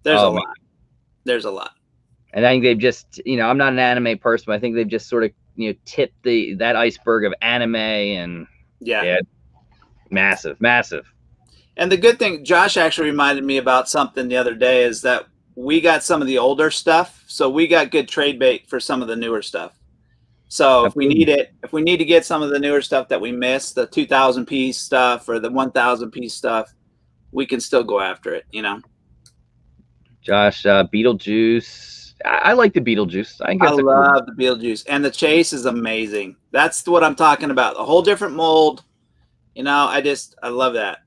a lot. There's a lot. And I think they've just, I'm not an anime person, but I think they've just sort of, tipped that iceberg of anime and massive. And the good thing, Josh actually reminded me about something the other day, is that we got some of the older stuff. So we got good trade bait for some of the newer stuff. So if we need to get some of the newer stuff that we missed, the 2,000 piece stuff or the 1,000 piece stuff, we can still go after it, Josh, Beetlejuice. I like the Beetlejuice. I love the Beetlejuice, and the chase is amazing. That's what I'm talking about. A whole different mold. I love that.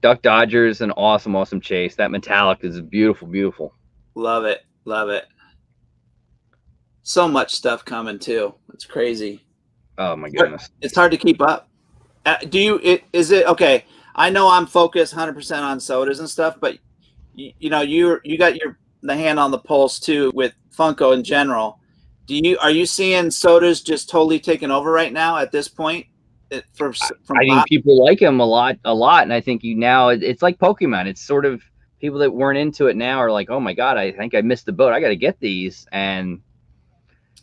Duck Dodgers, an awesome chase. That metallic is beautiful. Love it. So much stuff coming too. It's crazy. Oh my goodness. It's hard to keep up. Is it okay? I know I'm focused 100% on sodas and stuff, but you got the hand on the pulse too with Funko in general. Are you seeing sodas just totally taking over right now at this point? I think people like them a lot, and I think it's like Pokemon. It's sort of people that weren't into it now are like, oh my god, I think I missed the boat. I got to get these, and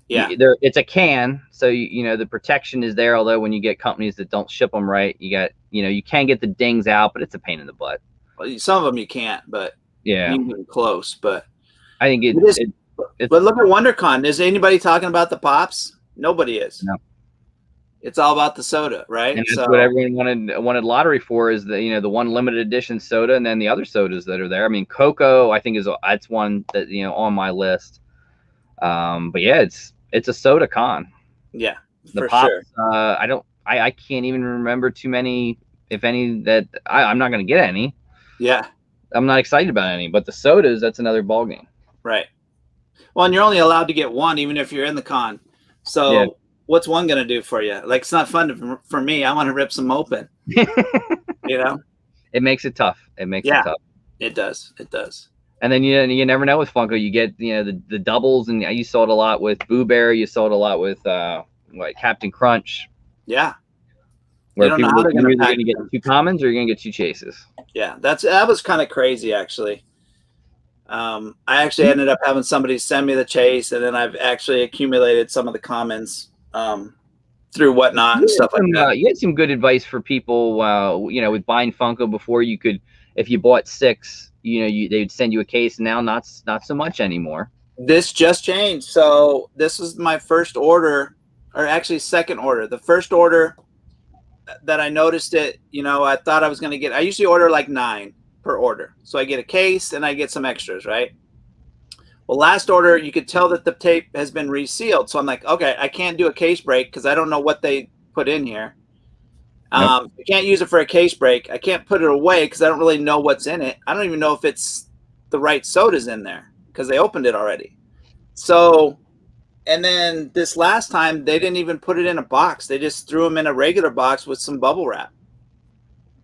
it's a can, so the protection is there. Although when you get companies that don't ship them right, you can get the dings out, but it's a pain in the butt. Well, some of them you can't, but Yeah, even close. But I think it is. it's But look at WonderCon. Is anybody talking about the pops? Nobody is. no. It's all about the soda, And right? that's what So everyone wanted lottery for, is the one limited edition soda, and then the other sodas that are there. I mean, Cocoa, I think that's one that on my list. But yeah, it's a soda con. yeah, The for pops, sure. I can't even remember too many, if any, that I'm not going to get any. Yeah, I'm not excited about any, but the sodas, that's another ballgame. right. Well, and you're only allowed to get one, even if you're in the con. Yeah. So what's one gonna do for you? Like, it's not fun for me. I want to rip some open. You know? It makes it tough. It makes it Yeah, tough. it does. It does. And then you never know with Funko. You get the doubles, and you saw it a lot with Boo Bear. You saw it a lot with like Captain Crunch, Yeah. You where don't know people how they're you're gonna either pack going to get them. 2 commons or you're going to get 2 chases. Yeah, that was kind of crazy, actually. I actually ended up having somebody send me the chase, and then I've actually accumulated some of the commons through Whatnot and stuff like that. You had some good advice for people, with buying Funko before. You could, if you bought 6, they'd send you a case. Now, not so much anymore. This just changed. So this was my first order, or actually second order. The first order that I noticed it, I thought I was going to get, I usually order like 9 per order. So I get a case and I get some extras, right? Well, last order, you could tell that the tape has been resealed. So I'm like, okay, I can't do a case break because I don't know what they put in here. Yep. I can't use it for a case break. I can't put it away because I don't really know what's in it. I don't even know if it's the right sodas in there because they opened it already. So, and then this last time, they didn't even put it in a box. They just threw them in a regular box with some bubble wrap.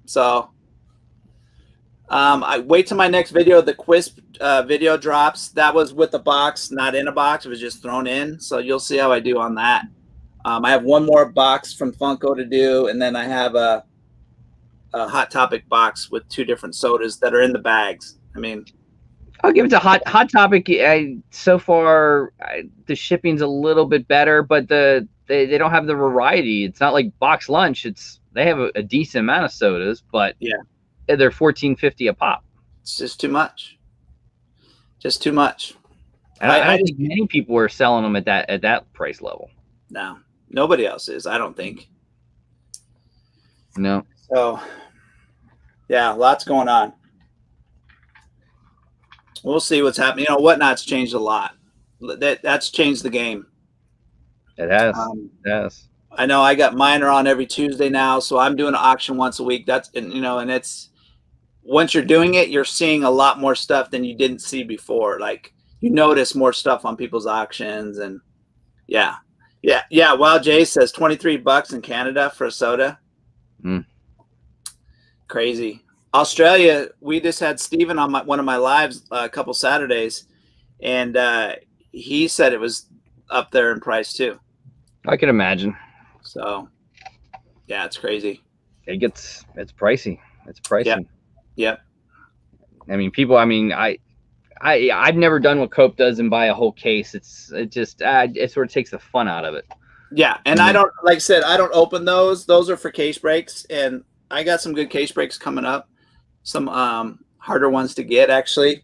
So I wait till my next video. The Quisp video drops. That was with the box, not in a box. It was just thrown in. So you'll see how I do on that. I have one more box from Funko to do, and then I have a Hot Topic box with 2 different sodas that are in the bags. I mean, I'll give it to Hot Topic. So far, the shipping's a little bit better, but they don't have the variety. It's not like Box Lunch. They have a decent amount of sodas, but yeah, they're $14.50 a pop. it's just too much. Just too much. And I don't think many people are selling them at that price level. No, nobody else is. I don't think. No. So, yeah, lots going on. We'll see what's happening. Whatnot's changed a lot. That's changed the game. It has. Yes. I know I got Miner on every Tuesday now, so I'm doing an auction once a week. And it's, once you're doing it, you're seeing a lot more stuff than you didn't see before. Like, you notice more stuff on people's auctions, and yeah. Wow, Jay says $23 in Canada for a soda. Crazy. Australia, we just had Steven on one of my lives a couple Saturdays, and he said it was up there in price too. I can imagine. So, yeah, it's crazy. It's pricey. It's pricey. Yep. I mean, people. I mean, I've never done what Cope does and buy a whole case. It sort of takes the fun out of it. Yeah, and I don't, like I said, I don't open those. Those are for case breaks, and I got some good case breaks coming up. Some harder ones to get, actually.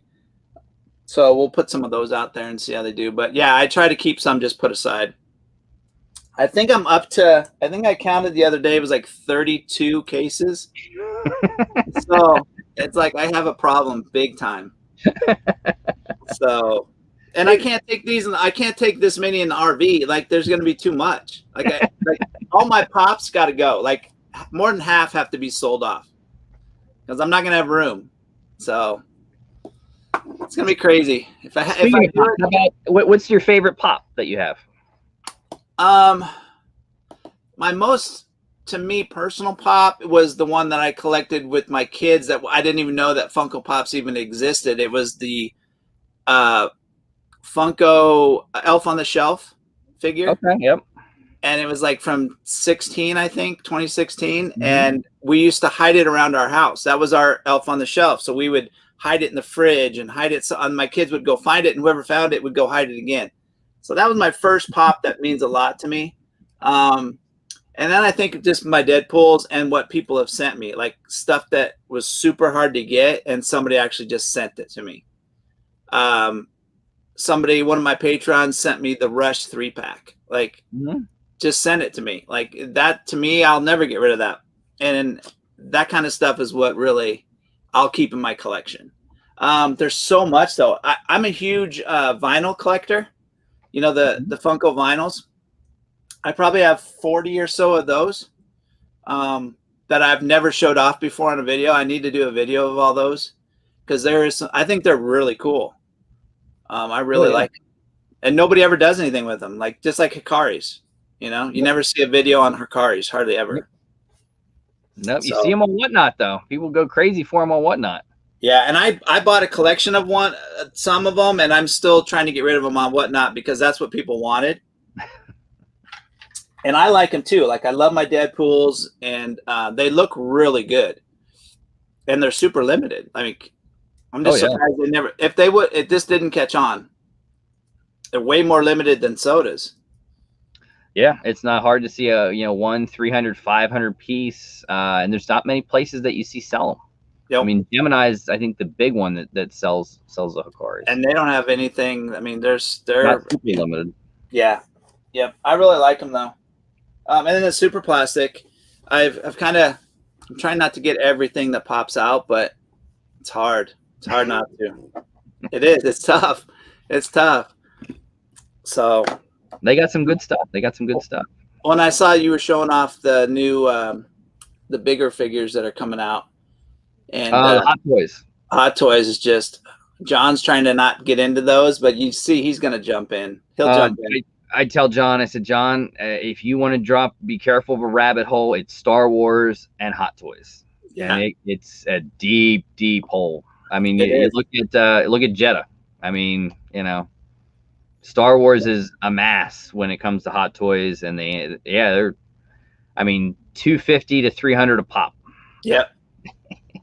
So we'll put some of those out there and see how they do. But yeah, I try to keep some just put aside. I think I'm up to, I think I counted the other day, it was like 32 cases. So it's like I have a problem big time. So, and I can't take these, and I can't take this many in the RV. Like, there's going to be too much. Like all my pops got to go. Like, more than half have to be sold off because I'm not going to have room. So it's going to be crazy. If I do it, what's your favorite pop that you have? My most, to me, personal pop was the one that I collected with my kids that I didn't even know that Funko Pops even existed. It was the Funko Elf on the Shelf figure. Okay, yep. And it was like from 2016. Mm-hmm. And we used to hide it around our house. That was our Elf on the Shelf. So we would hide it in the fridge and hide it. So my kids would go find it, and whoever found it would go hide it again. So that was my first pop that means a lot to me. And then I think just my Deadpools and what people have sent me, like stuff that was super hard to get, and somebody actually just sent it to me. Somebody, one of my patrons, sent me the Rush 3-pack. Like, just send it to me. Like that, to me, I'll never get rid of that. And that kind of stuff is what really I'll keep in my collection. There's so much though. I'm a huge vinyl collector. You know, the Funko vinyls. I probably have 40 or so of those that I've never showed off before on a video. I need to do a video of all those because I think they're really cool. I really like them. And nobody ever does anything with them. Like, just like Hikaris, you know, you never see a video on Hikaris, hardly ever. Nope. You see them on Whatnot though. People go crazy for them on Whatnot. Yeah, and I bought a collection of some of them, and I'm still trying to get rid of them on Whatnot because that's what people wanted. And I like them too. Like, I love my Deadpools, and they look really good. And they're super limited. I mean, I'm just surprised they never. If this didn't catch on, they're way more limited than sodas. Yeah, it's not hard to see a 1, 300, 500 piece, and there's not many places that you see sell them. Yep. I mean, Gemini is, I think, the big one that sells the Hikaris. And they don't have anything. I mean, they're not super limited. Yeah, yep. I really like them though. And then the super plastic, I'm trying not to get everything that pops out, but it's hard. It's hard not to. It is. It's tough. It's tough. So they got some good stuff. When I saw you were showing off the new, the bigger figures that are coming out, and Hot Toys. Hot Toys is just, John's trying to not get into those, but you see he's going to jump in. He'll jump in. I tell John, I said, John, if you want to be careful of a rabbit hole, it's Star Wars and Hot Toys. Yeah, and it's a deep, deep hole. I mean, you look at Jeddah. I mean, Star Wars is a mass when it comes to Hot Toys, and they're, I mean, $250 to $300 a pop. Yep.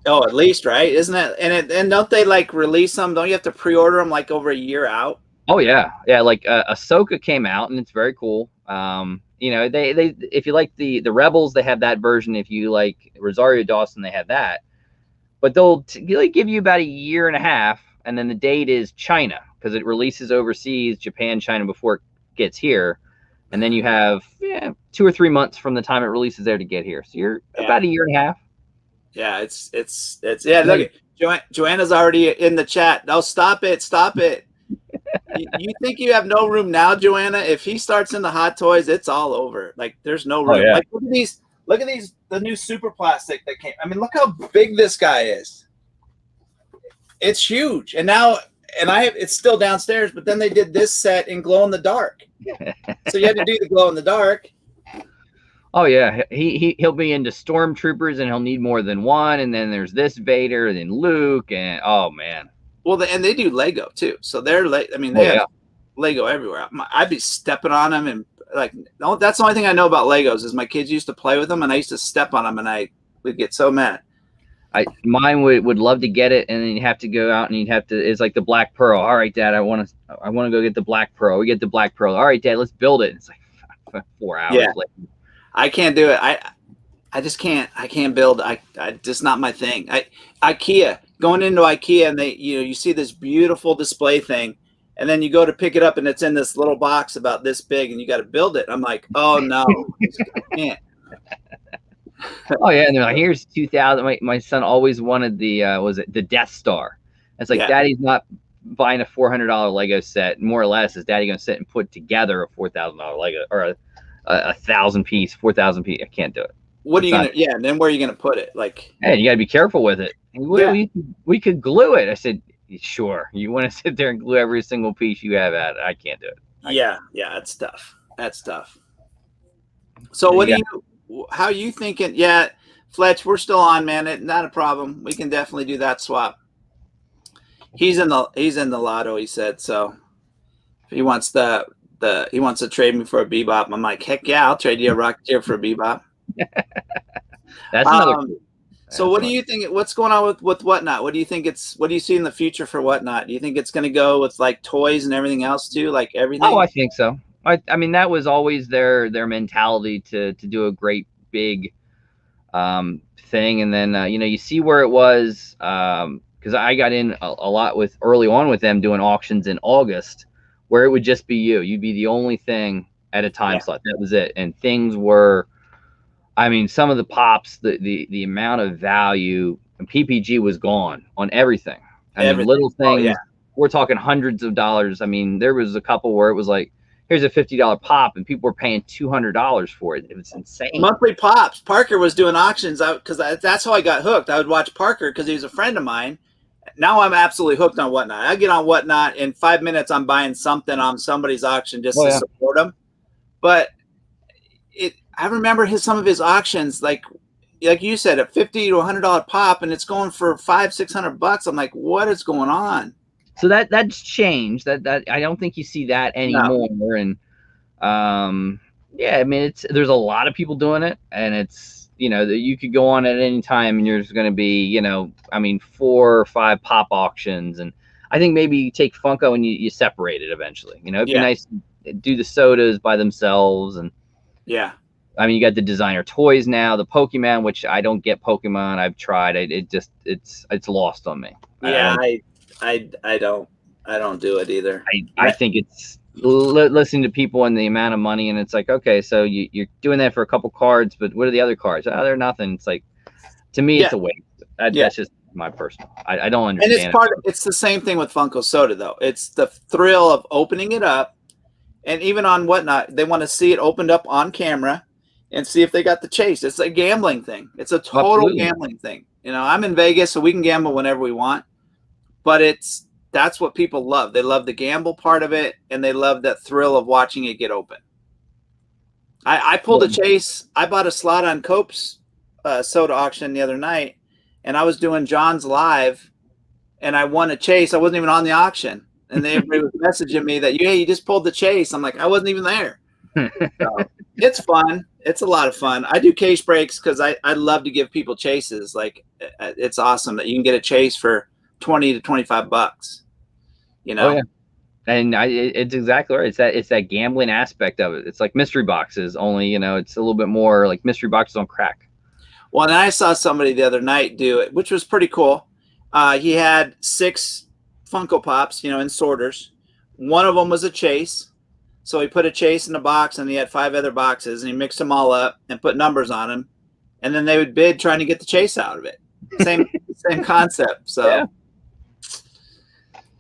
Oh, at least, right? Isn't that? And don't they like release them? Don't you have to pre-order them like over a year out? Oh yeah. Like Ahsoka came out, and it's very cool. They if you like the Rebels, they have that version. If you like Rosario Dawson, they have that. But they'll give you about a year and a half, and then the date is China because it releases overseas, Japan, China before it gets here, and then you have 2 or 3 months from the time it releases there to get here. So you're about a year and a half. Yeah, it's Look, Joanna's already in the chat. No, stop it. You think you have no room now, Joanna? If he starts in the Hot Toys, it's all over. Like, there's no room. Like, look at these, the new super plastic that came. I mean, look how big this guy is. It's huge. And now, it's still downstairs, but then they did this set in glow in the dark. So you had to do the glow in the dark. Oh yeah, he'll be into stormtroopers, and he'll need more than one. And then there's this Vader, and then Luke, and oh man. Well, and they do Lego too, so they're I mean, they have Lego everywhere. I'd be stepping on them, and like, that's the only thing I know about Legos is my kids used to play with them, and I used to step on them, and I would get so mad. Mine would love to get it, and then you'd have to go out, and you'd have to. It's like the Black Pearl. All right, Dad, I want to go get the Black Pearl. We get the Black Pearl. All right, Dad, let's build it. It's like 4 hours later. I can't do it. I just can't. I can't build. I just not my thing. IKEA, going into IKEA, and you see this beautiful display thing, and then you go to pick it up, and it's in this little box about this big, and you got to build it. I'm like, oh no, I can't. Oh yeah, and they're like, here's 2,000. My son always wanted the Death Star. It's like, Daddy's not buying a $400 Lego set. More or less, is Daddy going to sit and put together a $4,000 Lego or a 1,000 piece, 4,000 piece? I can't do it. What are you gonna? Yeah, and then where are you gonna put it? Like, hey, you got to be careful with it. We could glue it. I said, sure. You want to sit there and glue every single piece you have at it? I can't do it. Yeah, that's tough. That's tough. So how are you thinking? Yeah, Fletch, we're still on, man. Not a problem. We can definitely do that swap. He's in the lotto, he said. So if he wants he wants to trade me for a Bebop, I'm like, heck yeah, I'll trade you a Rocketeer for a Bebop. That's another. So what do you think? What's going on with Whatnot? What do you think what do you see in the future for Whatnot? Do you think it's going to go with like toys and everything else too, like everything? Oh, I think so. I mean, that was always their mentality to do a great big thing, and then you see where it was, because I got in a lot with early on with them doing auctions in August, where it would just be you'd be the only thing at a time slot. That was it, and things were, I mean, some of the pops, the amount of value and PPG was gone on everything. I mean, little things. We're talking hundreds of dollars. I mean, there was a couple where it was like, here's a $50 pop, and people were paying $200 for it. It was insane. Monthly pops. Parker was doing auctions out because that's how I got hooked. I would watch Parker because he was a friend of mine. Now I'm absolutely hooked on Whatnot. I get on Whatnot in 5 minutes. I'm buying something on somebody's auction just to support them. But I remember some of his auctions, like you said, a $50 to $100 pop, and it's going for $500-600. I'm like, what is going on? So that's changed. That I don't think you see that anymore. No. And yeah, I mean, there's a lot of people doing it, and it's you could go on at any time, and there's going to be I mean, 4 or 5 pop auctions, and I think maybe you take Funko and you separate it eventually. It'd be nice to do the sodas by themselves, and I mean, you got the designer toys now, the Pokemon, which I don't get Pokemon. I've tried. It's lost on me. Yeah, I don't do it either. I think it's listening to people and the amount of money, and it's like, okay, so you're doing that for a couple cards, but what are the other cards? Oh, they're nothing. It's like, to me, it's a waste. That's just my personal. I don't understand. And it's the same thing with Funko Soda, though. It's the thrill of opening it up, and even on Whatnot, they want to see it opened up on camera and see if they got the chase. It's a gambling thing. It's a total gambling thing. I'm in Vegas, so we can gamble whenever we want, but that's what people love. They love the gamble part of it, and they love that thrill of watching it get open. I pulled a chase. I bought a slot on Cope's soda auction the other night, and I was doing John's live, and I won a chase. I wasn't even on the auction, and everybody was messaging me that, hey, you just pulled the chase. I'm like, I wasn't even there. So, it's fun. It's a lot of fun. I do case breaks because I love to give people chases. Like, it's awesome that you can get a chase for $20 to $25. Oh, yeah. And it's exactly right. It's that gambling aspect of it. It's like mystery boxes, only it's a little bit more like mystery boxes on crack. Well, and I saw somebody the other night do it, which was pretty cool. He had 6 Funko Pops, in sorters. One of them was a chase. So he put a chase in a box, and he had 5 other boxes, and he mixed them all up and put numbers on them. And then they would bid trying to get the chase out of it. Same concept. So yeah.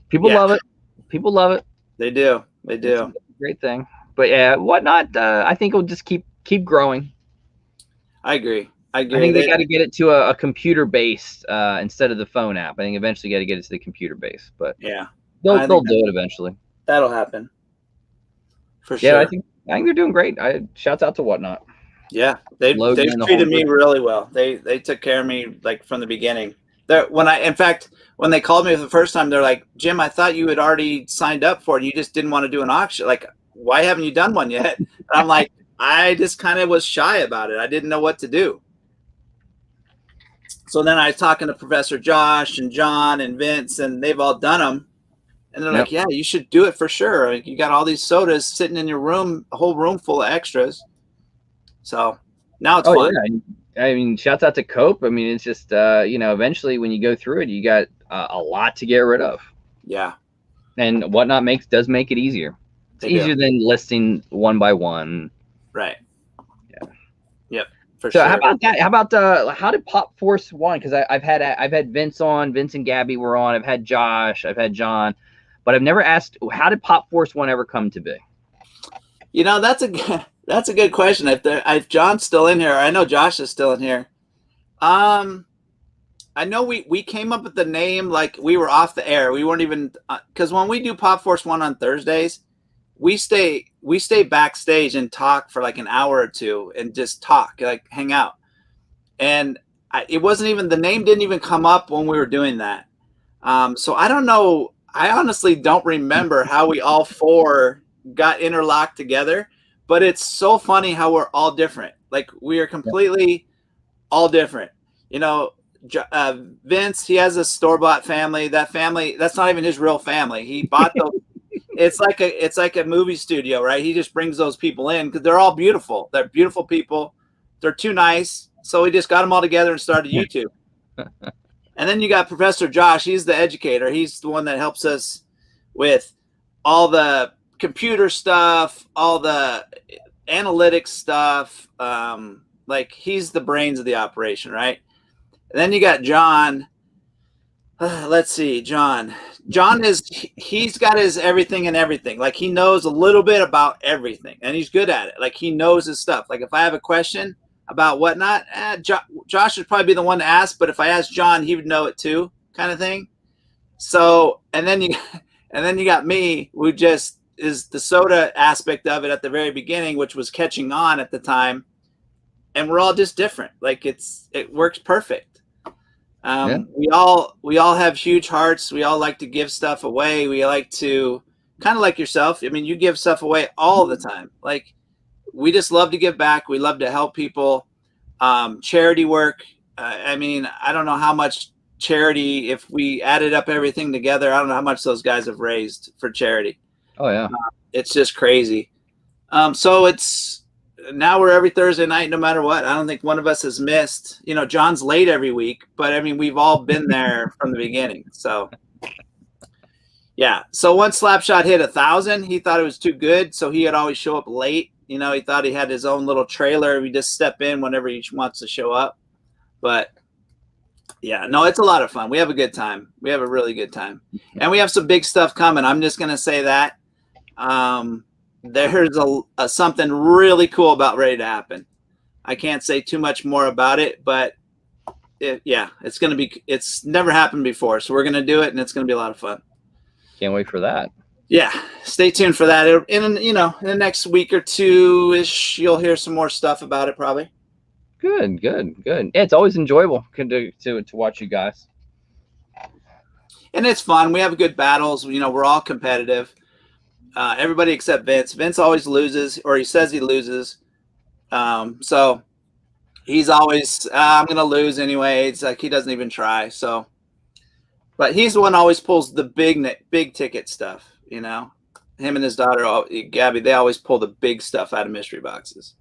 People love it. People love it. They do. They do. It's a great thing. But yeah, Whatnot, I think it'll just keep growing. I agree. I think they got to get it to a computer based instead of the phone app. I think eventually got to get it to the computer base. But yeah, they'll do it eventually. That'll happen. For sure. Yeah, I think they're doing great. Shouts out to Whatnot. Yeah, they've treated me really well. They took care of me like from the beginning. When they called me the first time, they're like, Jim, I thought you had already signed up for it. You just didn't want to do an auction. Like, why haven't you done one yet? And I'm like, I just kind of was shy about it. I didn't know what to do. So then I was talking to Professor Josh and John and Vince, and they've all done them. And they're like, yeah, you should do it for sure. Like, you got all these sodas sitting in your room, a whole room full of extras. So now it's fun. Yeah. I mean, shouts out to Cope. I mean, it's just, eventually when you go through it, you got a lot to get rid of. Yeah. And Whatnot does make it easier. It's easier than listing one by one. Right. Yeah. Yep. For so sure. How about that? How about how did Pop Force 1? Because I've had Vince on, Vince and Gabby were on. I've had Josh, I've had John, but I've never asked, how did Pop Force 1 ever come to be? That's a good question. If John's still in here, I know Josh is still in here. I know we came up with the name like we were off the air. We weren't even because when we do Pop Force 1 on Thursdays, we stay backstage and talk for like an hour or two and just talk, like hang out. And it wasn't even, the name didn't even come up when we were doing that. So I don't know. I honestly don't remember how we all 4 got interlocked together, but it's so funny how we're all different. Like, we are completely all different. Vince, he has a store-bought family. That family, that's not even his real family. He bought those. it's like a movie studio, right? He just brings those people in because they're all beautiful. They're beautiful people. They're too nice. So we just got them all together and started YouTube. And then you got Professor Josh. He's the educator. He's the one that helps us with all the computer stuff, all the analytics stuff. Like he's the brains of the operation, right? And then you got John. Let's see, John. John he's got his everything and everything. Like he knows a little bit about everything, and he's good at it. Like he knows his stuff. Like if I have a question about whatnot, Josh would probably be the one to ask. But if I asked John, he would know it too, kind of thing. So, and then you got me, who just is the soda aspect of it at the very beginning, which was catching on at the time, and we're all just different. Like it works perfect. We all have huge hearts. We all like to give stuff away. We like to kind of like yourself. I mean, you give stuff away all the time. Like we just love to give back. We love to help people. Charity work. I mean, I don't know how much charity, if we added up everything together, I don't know how much those guys have raised for charity. Oh yeah. It's just crazy. So now we're every Thursday night, no matter what. I don't think one of us has missed. You know, John's late every week, but I mean, we've all been there from the beginning. So yeah. So once Slapshot hit 1,000, he thought it was too good. So he would always show up late. You know, he thought he had his own little trailer. We just step in whenever he wants to show up. But yeah, no, it's a lot of fun. We have a good time. We have a really good time. And we have some big stuff coming. I'm just going to say that. There's something really cool about ready to happen. I can't say too much more about it, but it's never happened before. So we're going to do it, and it's going to be a lot of fun. Can't wait for that. Yeah, stay tuned for that. In the next week or two-ish, you'll hear some more stuff about it probably. Good. Yeah, it's always enjoyable to watch you guys. And it's fun. We have good battles. You know, we're all competitive. Everybody except Vince. Vince always loses, or he says he loses. So he's always, I'm going to lose anyway. It's like he doesn't even try. So, but he's the one who always pulls the big ticket stuff, you know. Him and his daughter, Gabby, they always pull the big stuff out of mystery boxes.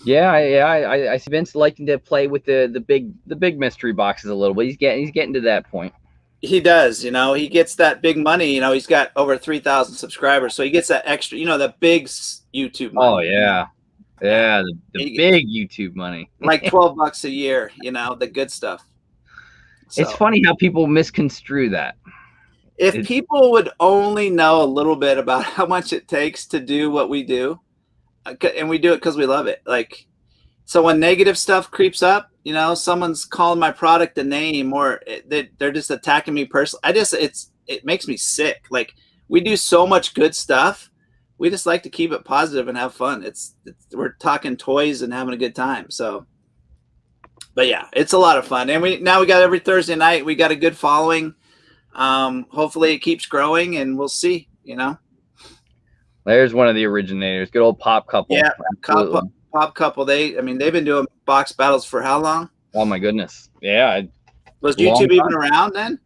Yeah. I see Vince liking to play with the big mystery boxes a little bit. He's getting to that point. He does, you know, he gets that big money. You know, he's got over 3,000 subscribers, so he gets that extra, you know, the big YouTube money. Oh yeah, the big YouTube money, like $12 a year. You know, the good stuff. So, it's funny how people misconstrue that. If people would only know a little bit about how much it takes to do what we do, and we do it because we love it. Like, so when negative stuff creeps up, you know, someone's calling my product a name, or they're just attacking me personally. It makes me sick. Like, we do so much good stuff. We just like to keep it positive and have fun. We're talking toys and having a good time. So, but yeah, it's a lot of fun. And we got every Thursday night. We got a good following. Hopefully it keeps growing, and we'll see, you know. There's one of the originators, good old Pop Couple. Yeah, Pop Couple. They've been doing box battles for how long? Oh my goodness. Yeah. Was YouTube even around then?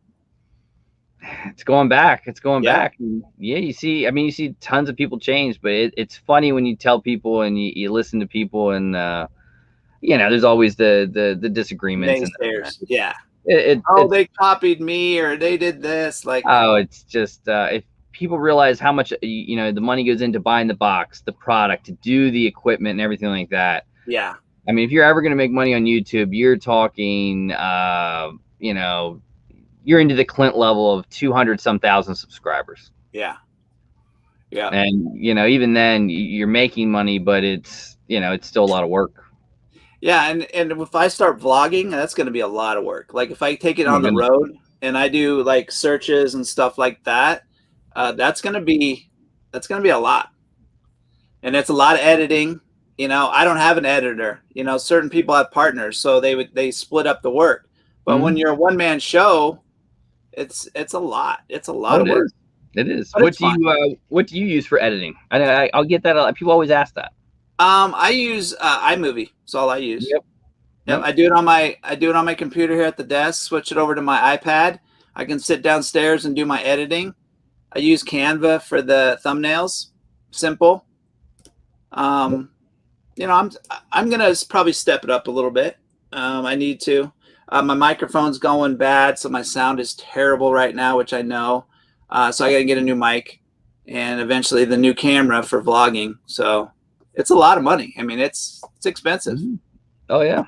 It's going back. Back. And yeah, you see tons of people change, but it's funny when you tell people and you listen to people, and you know, there's always the disagreements. Yeah. They copied me, or they did this. Like, it's just if people realize how much, you know, the money goes into buying the box, the product, to do the equipment and everything like that. Yeah. I mean, if you're ever going to make money on YouTube, you're talking, you know, you're into the Clint level of 200-some thousand subscribers. Yeah. And, you know, even then you're making money, but it's, you know, it's still a lot of work. Yeah. And if I start vlogging, that's going to be a lot of work. Like if I take it on the road and I do like searches and stuff like that, that's going to be a lot. And it's a lot of editing. You know, I don't have an editor. You know, certain people have partners, so they split up the work. But when you're a one-man show, it's a lot. It's a lot of work. It is. What do you use for editing? I'll get that. People always ask that. I use iMovie. That's all I use. Yep. I do it on my computer here at the desk. Switch it over to my iPad. I can sit downstairs and do my editing. I use Canva for the thumbnails. Simple. You know, I'm gonna probably step it up a little bit. I need to. My microphone's going bad, so my sound is terrible right now, which I know. So I gotta get a new mic, and eventually the new camera for vlogging. So it's a lot of money. I mean, it's expensive. Oh yeah.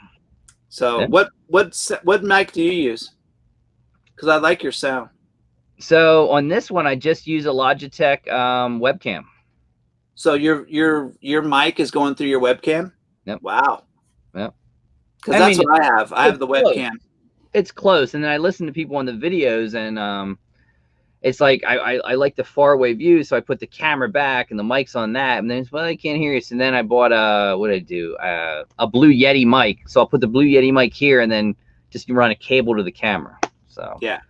So Yeah. what mic do you use? Because I like your sound. So on this one, I just use a Logitech webcam. So your mic is going through your webcam? Yep. Wow. Yep. Because that's what I have. I have the webcam. It's close, and then I listen to people on the videos, and it's like I like the far away view, so I put the camera back and the mic's on that, and then it's, well, I can't hear you. So then I bought what did I do? A Blue Yeti mic. So I'll put the Blue Yeti mic here, and then just run a cable to the camera. So yeah.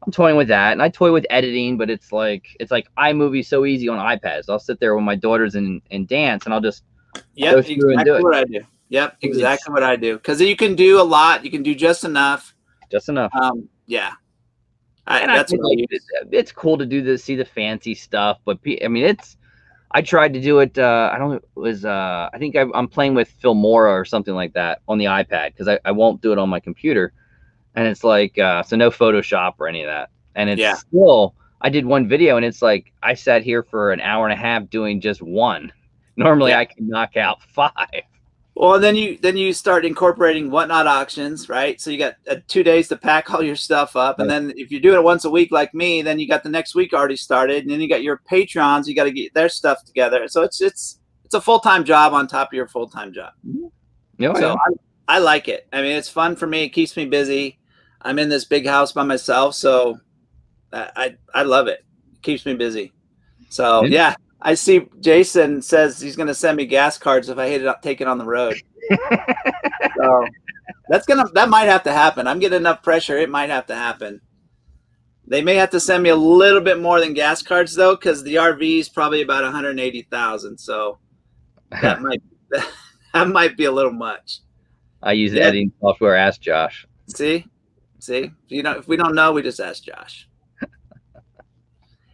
I'm toying with that, and I toy with editing, but it's like iMovie so easy on iPads. I'll sit there with my daughters and dance, and I'll just go through and do it. What I do. Yep, exactly what I do. Because you can do a lot, you can do just enough. Just enough. Yeah. That's what I use. It's cool to do this, see the fancy stuff, but I mean, I tried to do it. I don't. It was. I think I'm playing with Filmora or something like that on the iPad because I won't do it on my computer. And it's like, so no Photoshop or any of that. And it's still, I did one video and it's like, I sat here for an hour and a half doing just one. Normally I can knock out 5. Well, and then you start incorporating Whatnot auctions, right? So you got 2 days to pack all your stuff up. And then if you're doing it once a week like me, then you got the next week already started. And then you got your Patrons, you got to get their stuff together. So it's a full-time job on top of your full-time job. I like it. I mean, it's fun for me. It keeps me busy. I'm in this big house by myself, so I love it. It keeps me busy. So yeah, I see Jason says he's going to send me gas cards if I take it on the road. So that might have to happen. I'm getting enough pressure. It might have to happen. They may have to send me a little bit more than gas cards though, because the RV is probably about 180,000. So that might be a little much. I use editing software. Ask Josh. See, if we don't know, we just ask Josh.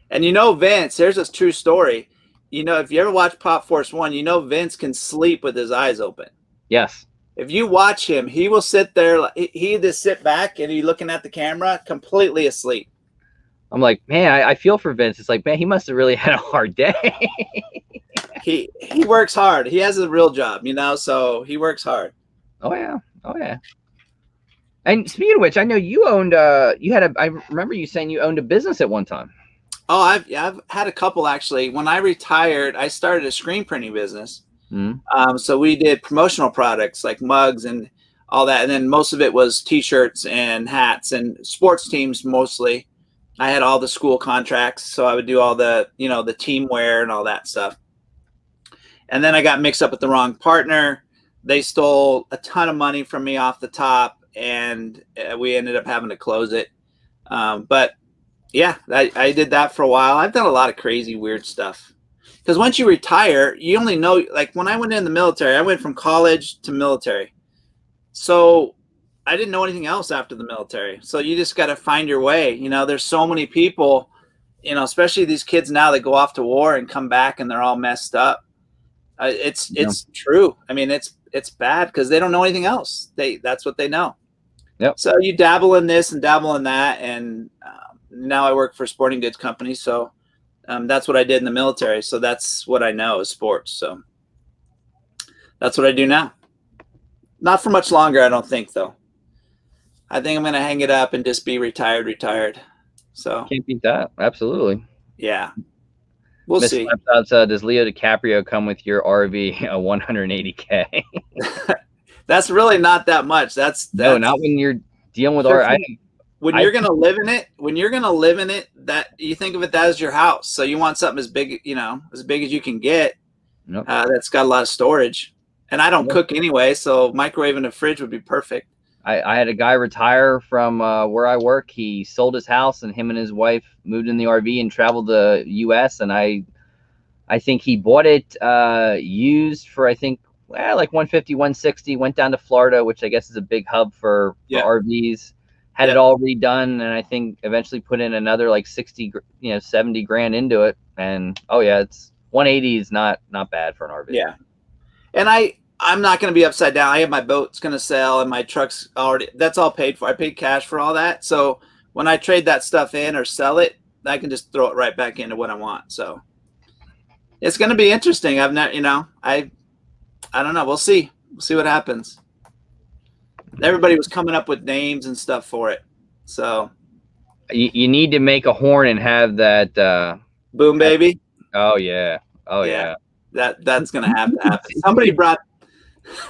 And Vince, here's a true story. If you ever watch Pop Force 1, Vince can sleep with his eyes open. Yes. If you watch him, he will sit there. He just sit back and he's looking at the camera, completely asleep. I'm like, man, I feel for Vince. It's like, man, he must have really had a hard day. He works hard. He has a real job, so he works hard. Oh yeah. And speaking of which, I know you owned. I remember you saying you owned a business at one time. Oh, I've had a couple actually. When I retired, I started a screen printing business. So we did promotional products like mugs and all that, and then most of it was T-shirts and hats and sports teams mostly. I had all the school contracts, so I would do all the the team wear and all that stuff. And then I got mixed up with the wrong partner. They stole a ton of money from me off the top, and we ended up having to close it. But yeah, I did that for a while. I've done a lot of crazy, weird stuff. Because once you retire, you only know, like when I went in the military, I went from college to military. So I didn't know anything else after the military. So you just got to find your way. There's so many people, especially these kids now that go off to war and come back and they're all messed up. It's true. I mean, it's bad because they don't know anything else. That's what they know. Yep. So you dabble in this and dabble in that, and now I work for a sporting goods company. So that's what I did in the military. So that's what I know is sports. So that's what I do now. Not for much longer, I don't think, though. I think I'm going to hang it up and just be retired. So can't beat that. Absolutely. Yeah. We'll see. Does Leo DiCaprio come with your RV a 180K? That's really not that much. That's no, not when you're dealing with when you're gonna live in it. That you think of it as your house. So you want something as big as you can get. Yep. That's got a lot of storage. And I don't cook anyway, so microwave and a fridge would be perfect. I had a guy retire from where I work. He sold his house, and him and his wife moved in the RV and traveled the U.S. And I think he bought it used for like 150, 160. Went down to Florida, which I guess is a big hub for RVs. had it all redone, and I think eventually put in another like 60, 70 grand into it. And oh yeah, it's 180 is not bad for an RV. Yeah. And I'm not going to be upside down. I have my boat's going to sell and my truck's already, that's all paid for. I paid cash for all that. So when I trade that stuff in or sell it, I can just throw it right back into what I want. So it's going to be interesting. I've not, I don't know. We'll see. We'll see what happens. Everybody was coming up with names and stuff for it. So you need to make a horn and have that boom baby. Oh yeah. Oh yeah. That's going to have to happen. Somebody brought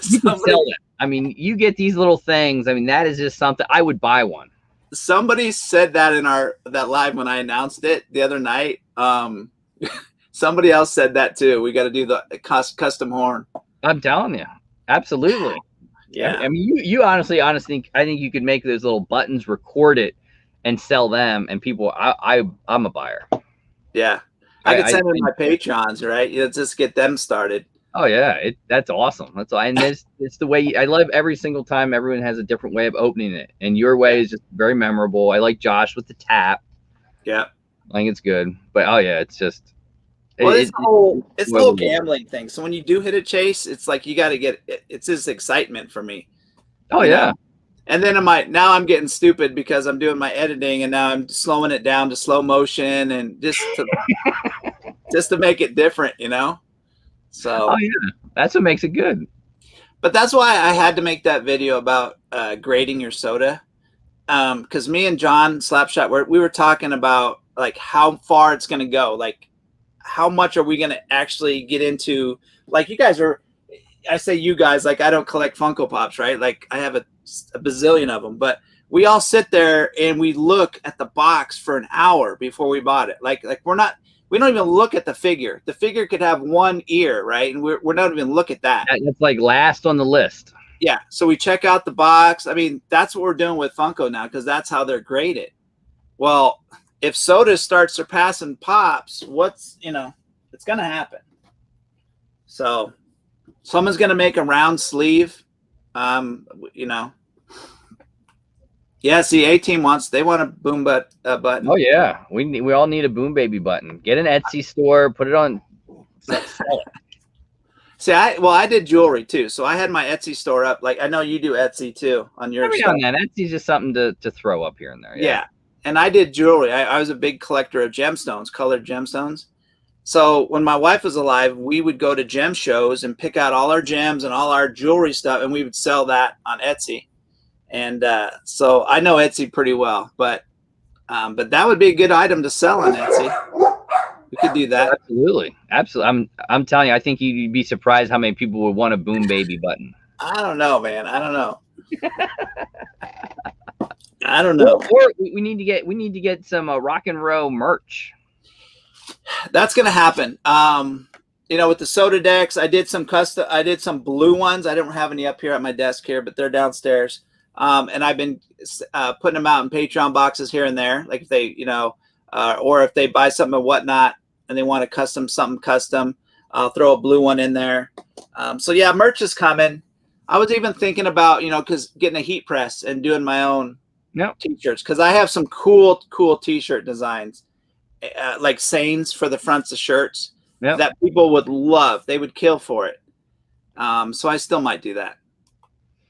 sell it. I mean, you get these little things. I mean, that is just something I would buy one. Somebody said that in that live when I announced it the other night. Somebody else said that too. We got to do the custom horn. I'm telling you, absolutely. Yeah. I mean, you honestly, I think you could make those little buttons, record it, and sell them, and people. I'm a buyer. Yeah, I could send them my Patrons, right? Let's just get them started. Oh yeah, that's awesome. That's all. And it's the way I love every single time. Everyone has a different way of opening it, and your way is just very memorable. I like Josh with the tap. Yeah, I think it's good. But oh yeah, it's just. Well, it's the whole gambling thing. So when you do hit a chase, it's like you got to get it. It's this excitement for me. Oh yeah. And then now I'm getting stupid because I'm doing my editing and now I'm slowing it down to slow motion and just to make it different, So. Oh yeah, that's what makes it good. But that's why I had to make that video about grading your soda, because me and John Slapshot we were talking about like how far it's going to go, like. How much are we going to actually get into? Like you guys are, I say you guys, like I don't collect Funko Pops, right? Like I have a bazillion of them, but we all sit there and we look at the box for an hour before we bought it. Like we don't even look at the figure. The figure could have one ear, right? And we're not even look at that. That's like last on the list. Yeah. So we check out the box. I mean, that's what we're doing with Funko now, because that's how they're graded. Well, if sodas start surpassing pops, it's going to happen. So someone's going to make a round sleeve. Yeah, see, A-Team they want a boom button. Oh yeah. We all need a boom baby button. Get an Etsy store, put it on. Sell it. See, I did jewelry too. So I had my Etsy store up. Like I know you do Etsy too on your stuff. Etsy's just something to throw up here and there. Yeah. And I did jewelry. I was a big collector of gemstones, colored gemstones. So when my wife was alive, we would go to gem shows and pick out all our gems and all our jewelry stuff, and we would sell that on Etsy. And so I know Etsy pretty well, but that would be a good item to sell on Etsy. We could do that. Absolutely. I'm telling you, I think you'd be surprised how many people would want a boom baby button. I don't know, man. I don't know. I don't know. Or we need to get some Rock and Row merch. That's gonna happen. With the soda decks, I did some blue ones. I don't have any up here at my desk here, but they're downstairs. And I've been putting them out in Patreon boxes here and there. Like if they, or if they buy something and whatnot, and they want something custom, I'll throw a blue one in there. So yeah, merch is coming. I was even thinking about, because getting a heat press and doing my own. Yep. T-shirts, because I have some cool T-shirt designs, like sayings for the fronts of shirts that people would love. They would kill for it. So I still might do that.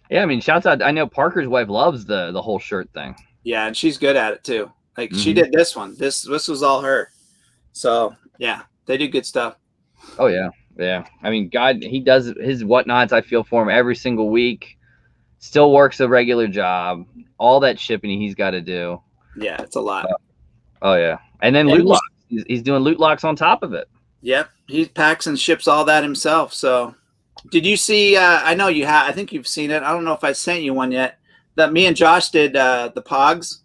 Yeah, I mean, shouts out. I know Parker's wife loves the whole shirt thing. Yeah, and she's good at it too. Like she did this one. This was all her. So yeah, they do good stuff. Oh yeah, yeah. I mean, God, he does his whatnots. I feel for him every single week. Still works a regular job. All that shipping he's got to do. Yeah, it's a lot. Oh yeah, and then loot locks. He's doing loot locks on top of it. Yep, he packs and ships all that himself. So, did you see? I know you have. I think you've seen it. I don't know if I sent you one yet. That me and Josh did the Pogs,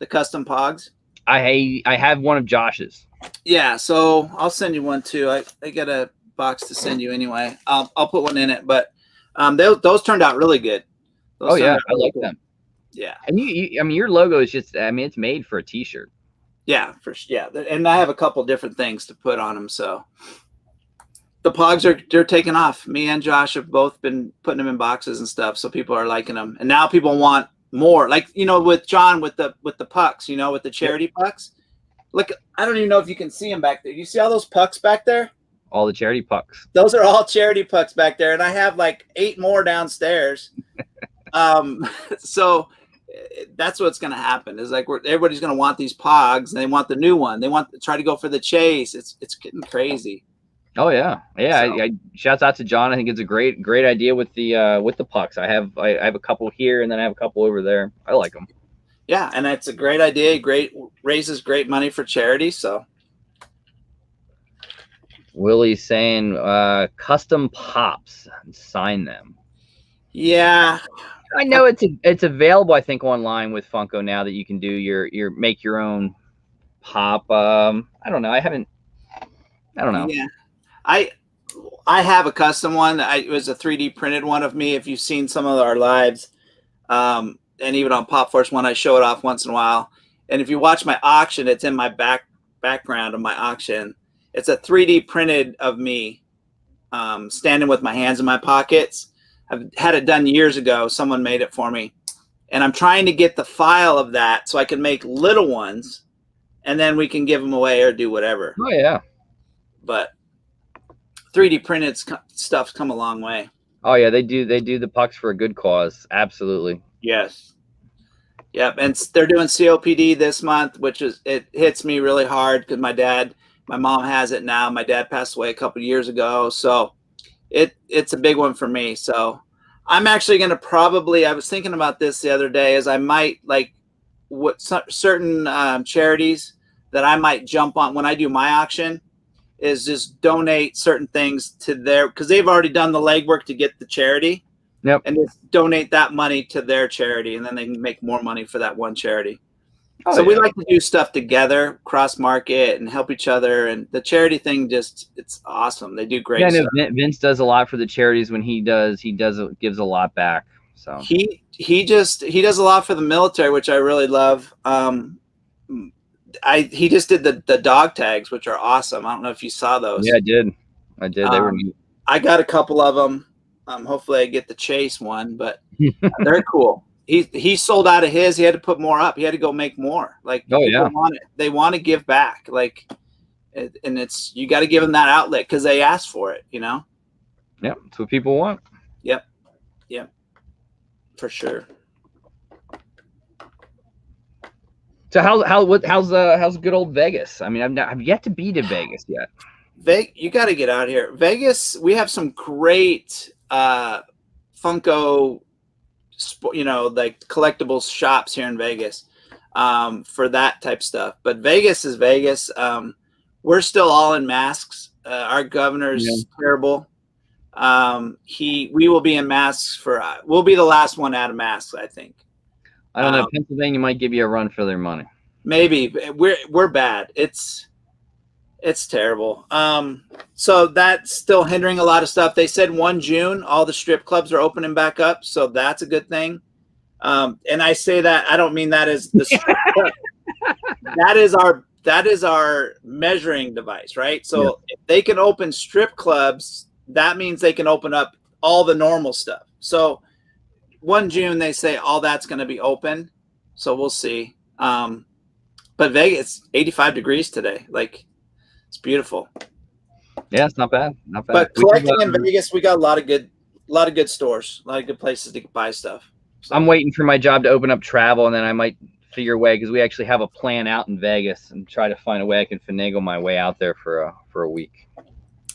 the custom Pogs. I have one of Josh's. Yeah, so I'll send you one too. I got a box to send you anyway. I'll put one in it, but. Those turned out really good. I like them. Yeah, and I mean, your logo is just, I mean, it's made for a T-shirt. Yeah, and I have a couple different things to put on them. So the Pogs they're taking off. Me and Josh have both been putting them in boxes and stuff, so people are liking them. And now people want more. Like, you know, with John with the pucks, you know, with the charity pucks. Look, I don't even know if you can see them back there. You see all those pucks back there? All the charity pucks. Those are all charity pucks back there, and I have like 8 more downstairs. So that's what's going to happen. Is like everybody's going to want these pogs, and they want the new one. They want to try to go for the chase. It's getting crazy. Oh yeah, yeah. So. I shouts out to John. I think it's a great idea with the pucks. I have a couple here, and then I have a couple over there. I like them. Yeah, and it's a great idea. Raises great money for charity. So. Willie's saying custom pops and sign them. Yeah, I know it's available. I think online with Funko now that you can do your make your own pop. I don't know. I don't know. Yeah, I have a custom one. It was a 3D printed one of me. If you've seen some of our lives, and even on Pop Force One, I show it off once in a while. And if you watch my auction, it's in my background of my auction. It's a 3D printed of me standing with my hands in my pockets. I've had it done years ago. Someone made it for me. And I'm trying to get the file of that so I can make little ones, and then we can give them away or do whatever. Oh, yeah. But 3D printed stuff's come a long way. Oh, yeah. They do the pucks for a good cause. Absolutely. Yes. Yep. And they're doing COPD this month, which it hits me really hard because my mom has it now. My dad passed away a couple of years ago. So it's a big one for me. So I'm actually going to I was thinking about this the other day, is I might like certain charities that I might jump on when I do my auction, is just donate certain things to because they've already done the legwork to get the charity. Yep. And just donate that money to their charity, and then they can make more money for that one charity. Oh, so yeah. we like to do stuff together, cross market, and help each other. And the charity thing, it's awesome. They do great stuff. Vince does a lot for the charities. When he gives a lot back. So he does a lot for the military, which I really love. He just did the dog tags, which are awesome. I don't know if you saw those. Yeah, I did. They were neat. I got a couple of them. Hopefully I get the chase one, but they're cool. He sold out of his. He had to put more up. He had to go make more. Like, oh yeah, they want to give back. Like, and you got to give them that outlet because they asked for it. You know. Yeah, that's what people want. Yep, for sure. So how's good old Vegas? I mean, I've yet to be to Vegas yet. You got to get out here. Vegas, we have some great Funko, like collectibles shops here in Vegas for that type stuff. But Vegas is Vegas. We're still all in masks. Our governor's terrible. We will be in masks we'll be the last one out of masks, I think. I don't know. Pennsylvania might give you a run for their money. Maybe we're bad. It's terrible. So that's still hindering a lot of stuff. They said 1 June, all the strip clubs are opening back up. So that's a good thing. And I say that, I don't mean that as the strip club. That is our measuring device, right? So if they can open strip clubs, that means they can open up all the normal stuff. So 1 June, they say all that's going to be open. So we'll see. But Vegas, 85 degrees today. Like, it's beautiful. Yeah, it's not bad. Not bad. But collecting in Vegas, we got a lot of good stores, a lot of good places to buy stuff. So. I'm waiting for my job to open up travel, and then I might figure a way, because we actually have a plan out in Vegas, and try to find a way I can finagle my way out there for a week.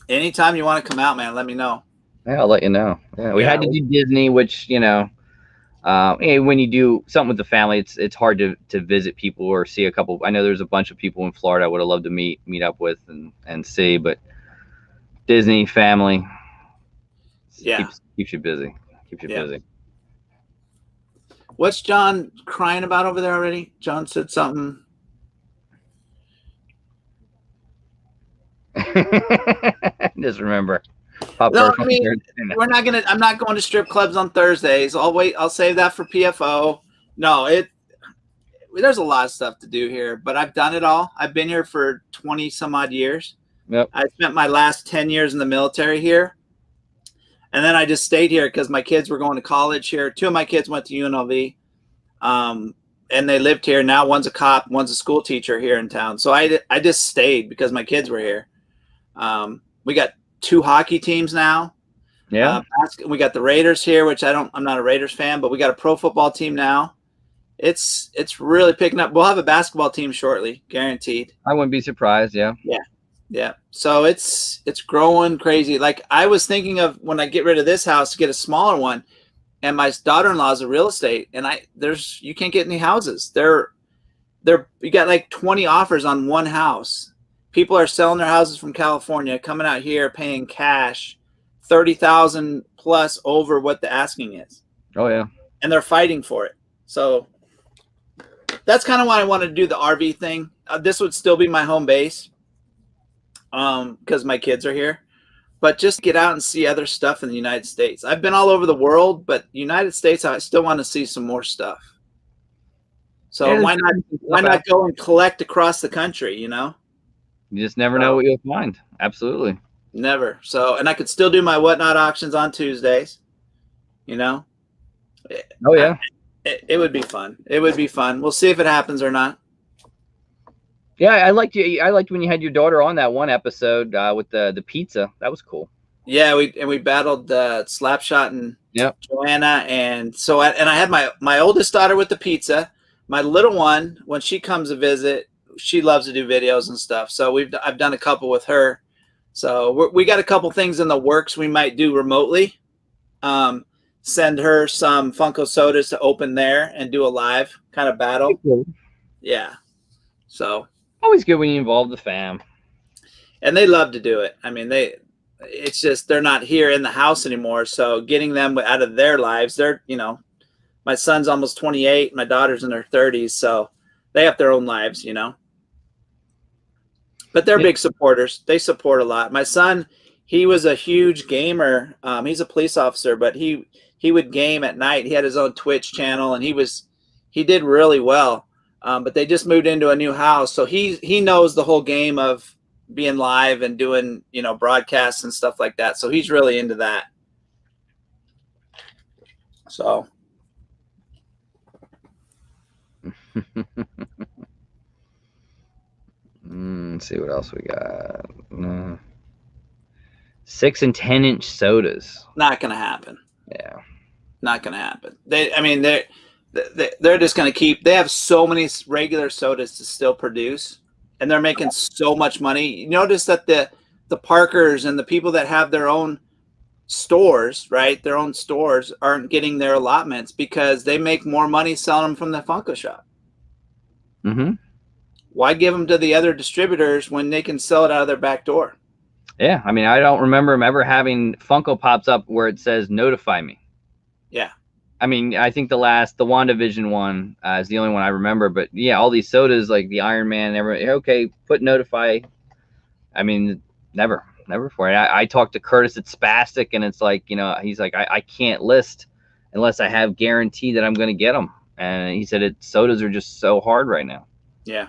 Anytime you want to come out, man, let me know. Yeah, I'll let you know. Yeah, we had to do Disney, which, when you do something with the family, it's hard to visit people or see a couple. I know there's a bunch of people in Florida I would have loved to meet up with and see, but Disney, family, keeps you busy. Keeps you busy. What's John crying about over there already? John said something. Just remember. No, I mean, I'm not going to strip clubs on Thursdays. I'll save that for PFO. No, there's a lot of stuff to do here, but I've done it all. I've been here for 20 some odd years. Yep. I spent my last 10 years in the military here. And then I just stayed here because my kids were going to college here. 2 of my kids went to UNLV. And they lived here. Now one's a cop, one's a school teacher here in town. So I just stayed because my kids were here. We got 2 hockey teams now. Yeah. We got the Raiders here, which I'm not a Raiders fan, but we got a pro football team now. It's really picking up. We'll have a basketball team shortly, guaranteed. I wouldn't be surprised. Yeah. Yeah. So it's growing crazy. Like I was thinking of when I get rid of this house to get a smaller one, and my daughter-in-law is a real estate, and you can't get any houses. You got like 20 offers on one house. People are selling their houses from California, coming out here paying cash, $30,000 plus over what the asking is. Oh yeah. And they're fighting for it. So that's kind of why I wanted to do the RV thing. This would still be my home base, because my kids are here. But just get out and see other stuff in the United States. I've been all over the world, but United States, I still want to see some more stuff. So Yeah, why not go and collect across the country, you know? You just never know what you'll find. Absolutely. Never. So, and I could still do my whatnot auctions on Tuesdays, you know? Oh yeah. It would be fun. It would be fun. We'll see if it happens or not. Yeah, I liked when you had your daughter on that one episode with the pizza. That was cool. Yeah, we battled Slapshot and Joanna, and so I had my oldest daughter with the pizza. My little one, when she comes to visit, she loves to do videos and stuff. So I've done a couple with her. So we got a couple things in the works we might do remotely. Send her some Funko Sodas to open there and do a live kind of battle. Cool. Yeah. So always good when you involve the fam. And they love to do it. I mean, it's just they're not here in the house anymore. So getting them out of their lives, my son's almost 28, my daughter's in her 30s, so they have their own lives, But they're big supporters. They support a lot. My son, he was a huge gamer. He's a police officer, but he would game at night. He had his own Twitch channel, and he did really well. But they just moved into a new house, so he knows the whole game of being live and doing broadcasts and stuff like that. So he's really into that. So. Let's see what else we got. 6 and 10-inch sodas. Not gonna happen. Yeah. Not gonna happen. They're just gonna keep. They have so many regular sodas to still produce, and they're making so much money. You notice that the Parkers and the people that have their own stores, right? Their own stores aren't getting their allotments because they make more money selling them from the Funko shop. Mm-hmm. Why give them to the other distributors when they can sell it out of their back door? Yeah, I mean, I don't remember them ever having Funko Pops up where it says notify me. Yeah. I mean, I think the WandaVision one is the only one I remember. But yeah, all these sodas like the Iron Man, okay, put notify. I mean, never for it. I talked to Curtis at Spastic, and it's like, he's like, I can't list unless I have guarantee that I'm going to get them. And he said sodas are just so hard right now. Yeah.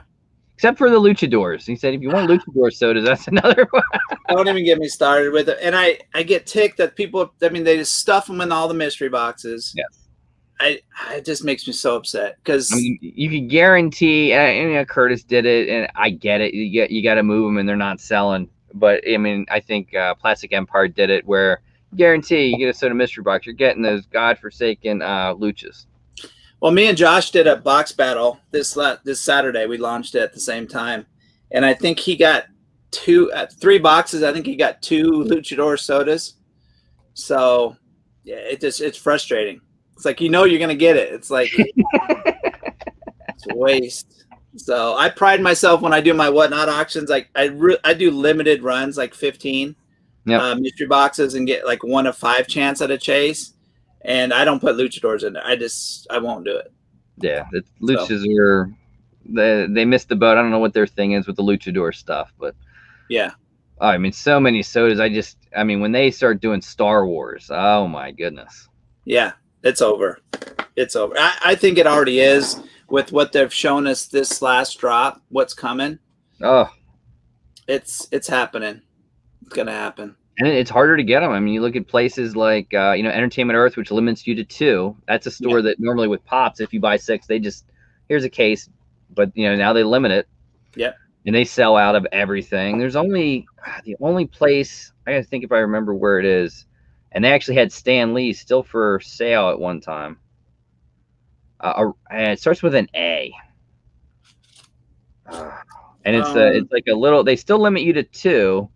Except for the luchadors. He said, if you want luchador sodas, that's another one. Don't even get me started with it. And I get ticked that people, they just stuff them in all the mystery boxes. Yes. It just makes me so upset because you can guarantee, and Curtis did it, and I get it. You got to move them, and they're not selling. But I mean, I think Plastic Empire did it where guarantee you get a soda mystery box, you're getting those godforsaken luchas. Well, me and Josh did a box battle this Saturday. We launched it at the same time, and I think he got 3 boxes. I think he got 2 luchador sodas. So yeah, it's frustrating. It's like, you're going to get it. It's like it's a waste. So I pride myself when I do my whatnot auctions. Like I do limited runs, like 15 mystery boxes, and get like 1 of 5 chance at a chase. And I don't put luchadors in there. I won't do it. Yeah, the luchas are they missed the boat. I don't know what their thing is with the luchador stuff, but yeah. I mean, so many sodas. I mean, when they start doing Star Wars, oh my goodness. Yeah, it's over. It's over. I think it already is with what they've shown us this last drop. What's coming? Oh, it's happening. It's gonna happen. And it's harder to get them. I mean, you look at places like Entertainment Earth, which limits you to 2. That's a store that normally with Pops, if you buy 6, they just here's a case, but now they limit it. Yep. And they sell out of everything. There's only the only place I gotta think if I remember where it is, and they actually had Stan Lee still for sale at one time. And it starts with an A. And it's like a little. They still limit you to 2,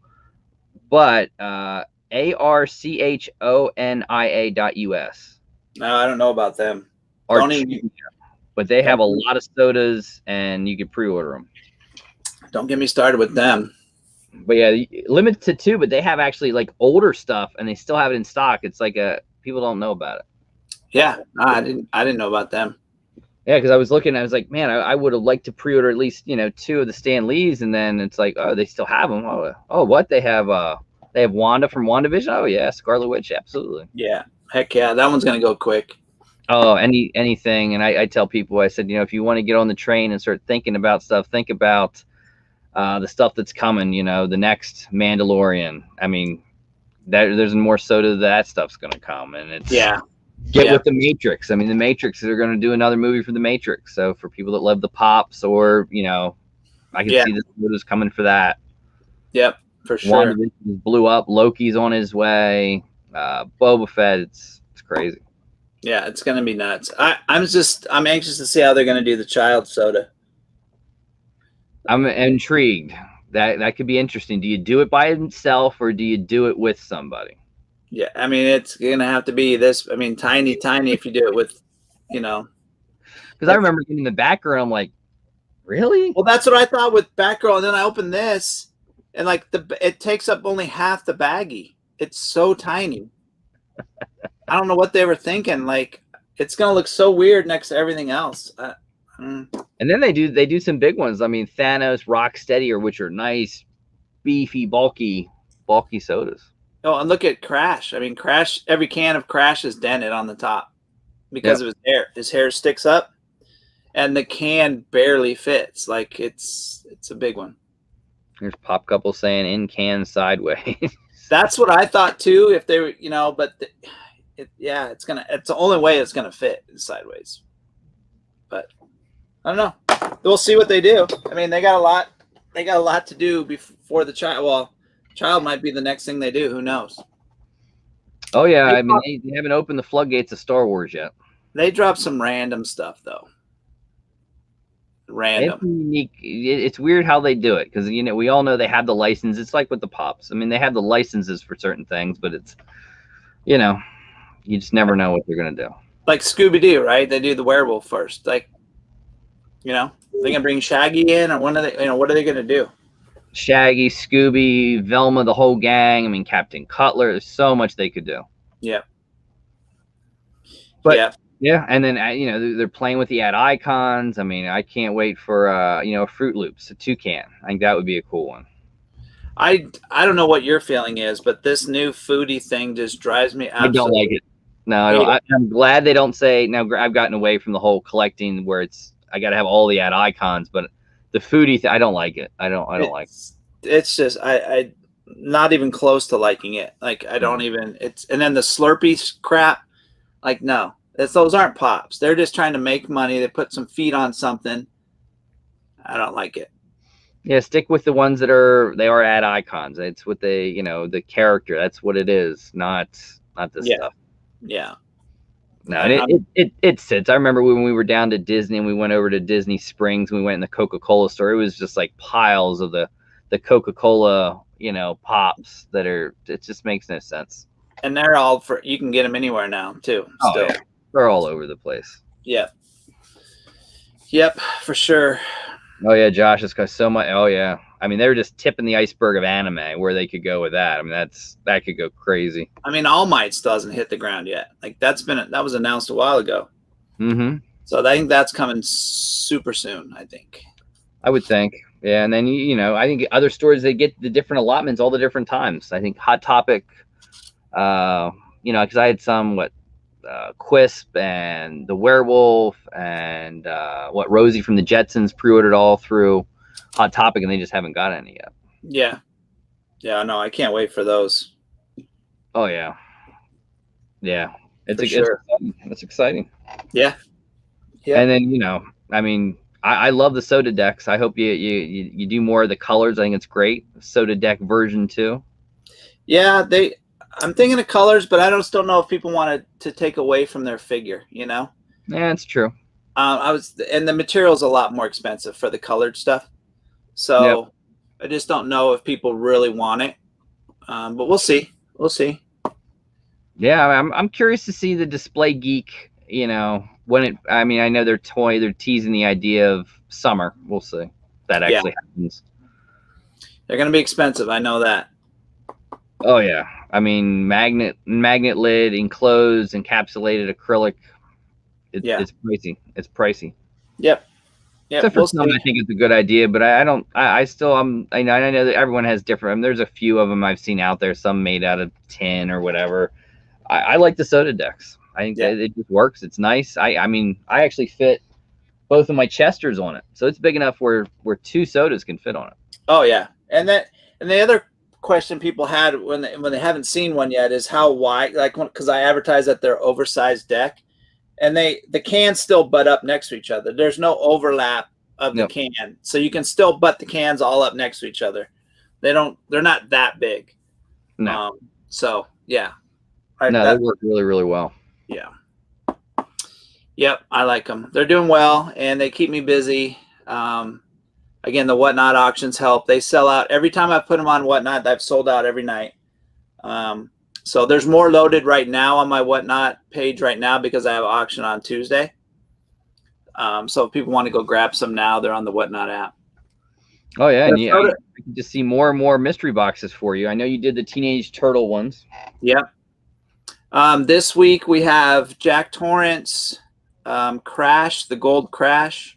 but archonia.us. No, I don't know about them. But they have a lot of sodas, and you can pre-order them. Don't get me started with them. But yeah, limited to 2, but they have actually like older stuff, and they still have it in stock. It's like people don't know about it. Yeah, I didn't know about them. Yeah, because I was looking, I was like, man, I would have liked to pre-order at least 2 of the Stan Lees, and then it's like, oh, they still have them. Oh, what they have Wanda from WandaVision. Oh yeah, Scarlet Witch, absolutely. Yeah, heck yeah, that one's gonna go quick. Oh, anything, and I tell people, I said, if you want to get on the train and start thinking about stuff, think about the stuff that's coming. The next Mandalorian. I mean, there's more soda that stuff's gonna come, and it's Get with the Matrix. I mean, the Matrix, they're going to do another movie for the Matrix. So for people that love the Pops, or I can see the sodas coming for that. Yep, for sure. WandaVision blew up. Loki's on his way. Boba Fett. It's crazy. Yeah, it's going to be nuts. I'm anxious to see how they're going to do the child soda. I'm intrigued. That could be interesting. Do you do it by itself, or do you do it with somebody? Yeah, I mean, it's going to have to be this. I mean, tiny if you do it with, Because I remember getting the Batgirl, I'm like, really? Well, that's what I thought with Batgirl, and then I opened this, and like it takes up only half the baggie. It's so tiny. I don't know what they were thinking. Like, it's going to look so weird next to everything else. And then they do some big ones. I mean, Thanos, Rocksteady, which are nice, beefy, bulky sodas. Oh, and look at Crash. I mean, Crash, every can of Crash is dented on the top because of his hair. His hair sticks up, and the can barely fits. Like, it's a big one. There's Pop Couple saying in can sideways. That's what I thought too. If they were, but it's the only way it's gonna fit is sideways. But I don't know. We'll see what they do. I mean, they got a lot to do before the child. Well, child might be the next thing they do. Who knows? Oh yeah, I mean they haven't opened the floodgates of Star Wars yet. They dropped some random stuff though. Random. It's unique. It's weird how they do it because we all know they have the license. It's like with the Pops. I mean, they have the licenses for certain things, but it's you just never know what they're gonna do. Like Scooby-Doo, right? They do the werewolf first. Like, they're gonna bring Shaggy in, or what are they gonna do? Shaggy, Scooby, Velma, the whole gang. I mean, Captain Cutler. There's so much they could do. Yeah. But yeah, and then they're playing with the ad icons. I mean, I can't wait for Fruit Loops, a toucan. I think that would be a cool one. I don't know what your feeling is, but this new foodie thing just drives me absolutely. I don't like it. No, I'm glad they don't say. Now I've gotten away from the whole collecting where I got to have all the ad icons, but the foodie I don't like it. I don't like it. It's just I not even close to liking it. Like I don't even. And then the Slurpee crap. Like no, those aren't Pops. They're just trying to make money. They put some feet on something. I don't like it. Yeah, stick with the ones that are ad icons. It's what the character. That's what it is, not the stuff. Yeah. No, and it sits. I remember when we were down to Disney and we went over to Disney Springs and we went in the Coca-Cola store. It was just like piles of the Coca-Cola, Pops it just makes no sense. And they're all you can get them anywhere now too. Still. Yeah. They're all over the place. Yeah. Yep, for sure. Oh yeah, Josh has got so much. Oh yeah. I mean, they were just tipping the iceberg of anime where they could go with that. I mean, that could go crazy. I mean, All Might still hasn't hit the ground yet. Like that was announced a while ago. Mm-hmm. So I think that's coming super soon. I think. I would think, yeah. And then I think other stores they get the different allotments all the different times. I think Hot Topic, because I had some Quisp and the Werewolf and Rosie from the Jetsons pre-ordered all through Hot Topic, and they just haven't got any yet. Yeah, no, I can't wait for those. Oh yeah, yeah. for sure. It's exciting. Yeah. And Yep. then I mean, I love the soda decks. I hope you do more of the colors. I think it's great. Soda deck version 2. Yeah, I'm thinking of colors, but I still know if people wanted to take away from their figure, you know. Yeah, it's true. And the material's a lot more expensive for the colored stuff. Yep. So I just don't know if people really want it. But we'll see. We'll see. Yeah, I'm curious to see the display geek. When it. I mean, I know they're teasing the idea of summer. We'll see if that Yeah, actually happens. they're going to be expensive. I know that. Oh yeah. I mean, magnet lid, enclosed, encapsulated acrylic. Yeah. It's pricey. It's pricey. Yep. Yep. Except for We'll some, see. I think it's a good idea, but I don't. I still. I know that everyone has different. I mean, there's a few of them I've seen out there. Some made out of tin or whatever. I like the soda decks. I think Yeah. that it just works. It's nice. I mean, I actually fit both of my chesters on it, so it's big enough where 2 sodas can fit on it. Oh yeah. And the other question people had when they haven't seen one yet is how wide. Like because I advertise that they're oversized deck, and the cans still butt up next to each other. There's no overlap of the No, can, so you can still butt the cans all up next to each other. They're not that big. no, So yeah, no. They work really, really well. yeah, yep. I like them. They're doing well, and they keep me busy. Again, the Whatnot auctions help. They sell out every time I put them on Whatnot. I've sold out every night. So there's more loaded right now on my Whatnot page right now because I have an auction on Tuesday. So if people want to go grab some now, they're on the Whatnot app. Oh yeah, and I can just see more and more mystery boxes for you. I know you did the Teenage Turtle ones. Yep. This week we have Jack Torrance, Crash, the Gold Crash,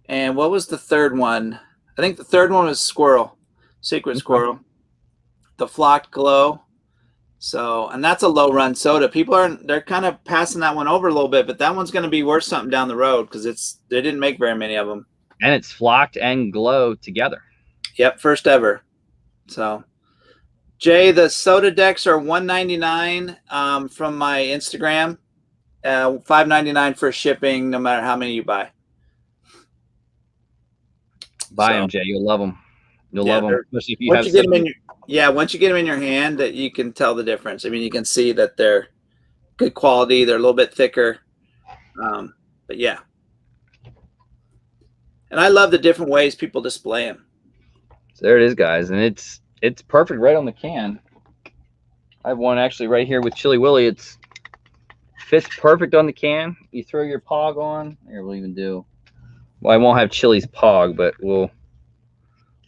and what was the third one? I think the third one was Squirrel, Secret Squirrel, the Flocked Glow. So, and that's a low run soda. They're kind of passing that one over a little bit, but that one's going to be worth something down the road because they didn't make very many of them. And it's flocked and glow together. Yep, first ever. So, Jay, the soda decks are $1.99 from my Instagram, $5.99 for shipping, no matter how many you buy. Buy them, Jay. You'll love them. You'll love them, especially if you have. Once you get them in your hand, that you can tell the difference. I mean, you can see that they're good quality. They're a little bit thicker, but yeah. And I love the different ways people display them. So there it is, guys, and it's perfect right on the can. I have one actually right here with Chili Willy. It fits perfect on the can. You throw your pog on. Here, we'll even do. Well, I won't have Chili's pog, but we'll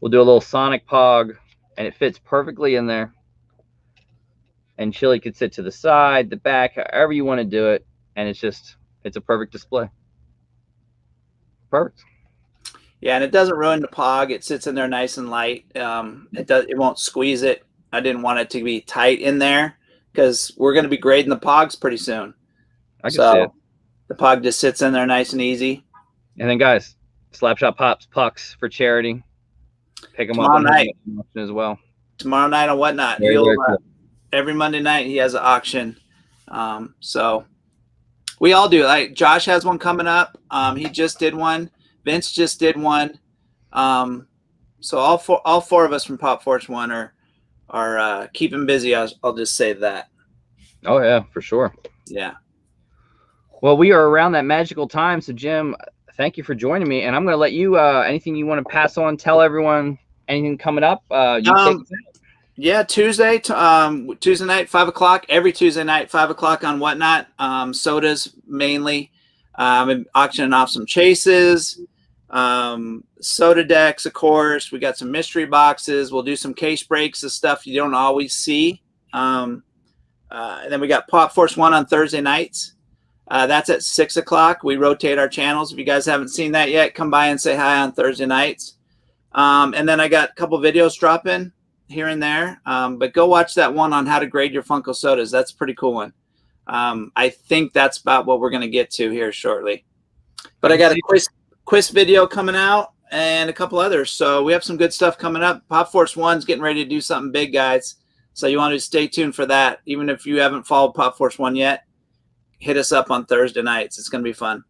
do a little Sonic pog, and it fits perfectly in there. And Chili could sit to the side, the back, however you want to do it, and it's a perfect display. Perfect. Yeah, and it doesn't ruin the pog. It sits in there nice and light. It won't squeeze it. I didn't want it to be tight in there because we're going to be grading the pogs pretty soon. I can see it. The pog just sits in there nice and easy. And then, guys, Slapshot Pops pucks for charity. Pick them tomorrow up night as well. Tomorrow night on Whatnot. Very cool. Every Monday night he has an auction. So we all do. Like Josh has one coming up. He just did one. Vince just did one. So all four of us from Pop Force One are keeping busy. I'll just say that. Oh yeah, for sure. Yeah. Well, we are around that magical time. So Jim, thank you for joining me. And I'm going to let you, anything you want to pass on, tell everyone, anything coming up. Yeah, Tuesday night, 5 o'clock, every Tuesday night, 5 o'clock on Whatnot. Sodas mainly. I'm auctioning off some chases, soda decks, of course. We got some mystery boxes. We'll do some case breaks of stuff you don't always see. And then we got Pop Force One on Thursday nights. That's at 6 o'clock. We rotate our channels. If you guys haven't seen that yet, come by and say hi on Thursday nights. And then I got a couple videos dropping here and there. But go watch that one on how to grade your Funko Sodas. That's a pretty cool one. I think that's about what we're going to get to here shortly. But I got a quiz video coming out and a couple others. So we have some good stuff coming up. Pop Force One's getting ready to do something big, guys. So you want to stay tuned for that. Even if you haven't followed Pop Force 1 yet, hit us up on Thursday nights. It's going to be fun.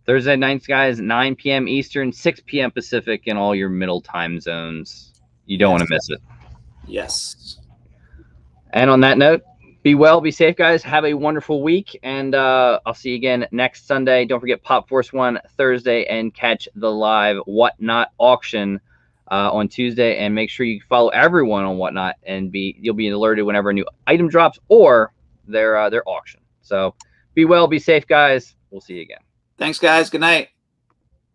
Thursday nights, guys, 9 p.m. Eastern, 6 p.m. Pacific in all your middle time zones. You don't want to miss it. Yes. And on that note, be well, be safe, guys. Have a wonderful week, and I'll see you again next Sunday. Don't forget Pop Force 1 Thursday, and catch the live Whatnot auction on Tuesday. And make sure you follow everyone on Whatnot, and you'll be alerted whenever a new item drops or their auction. So be well, be safe, guys. We'll see you again. Thanks, guys. Good night.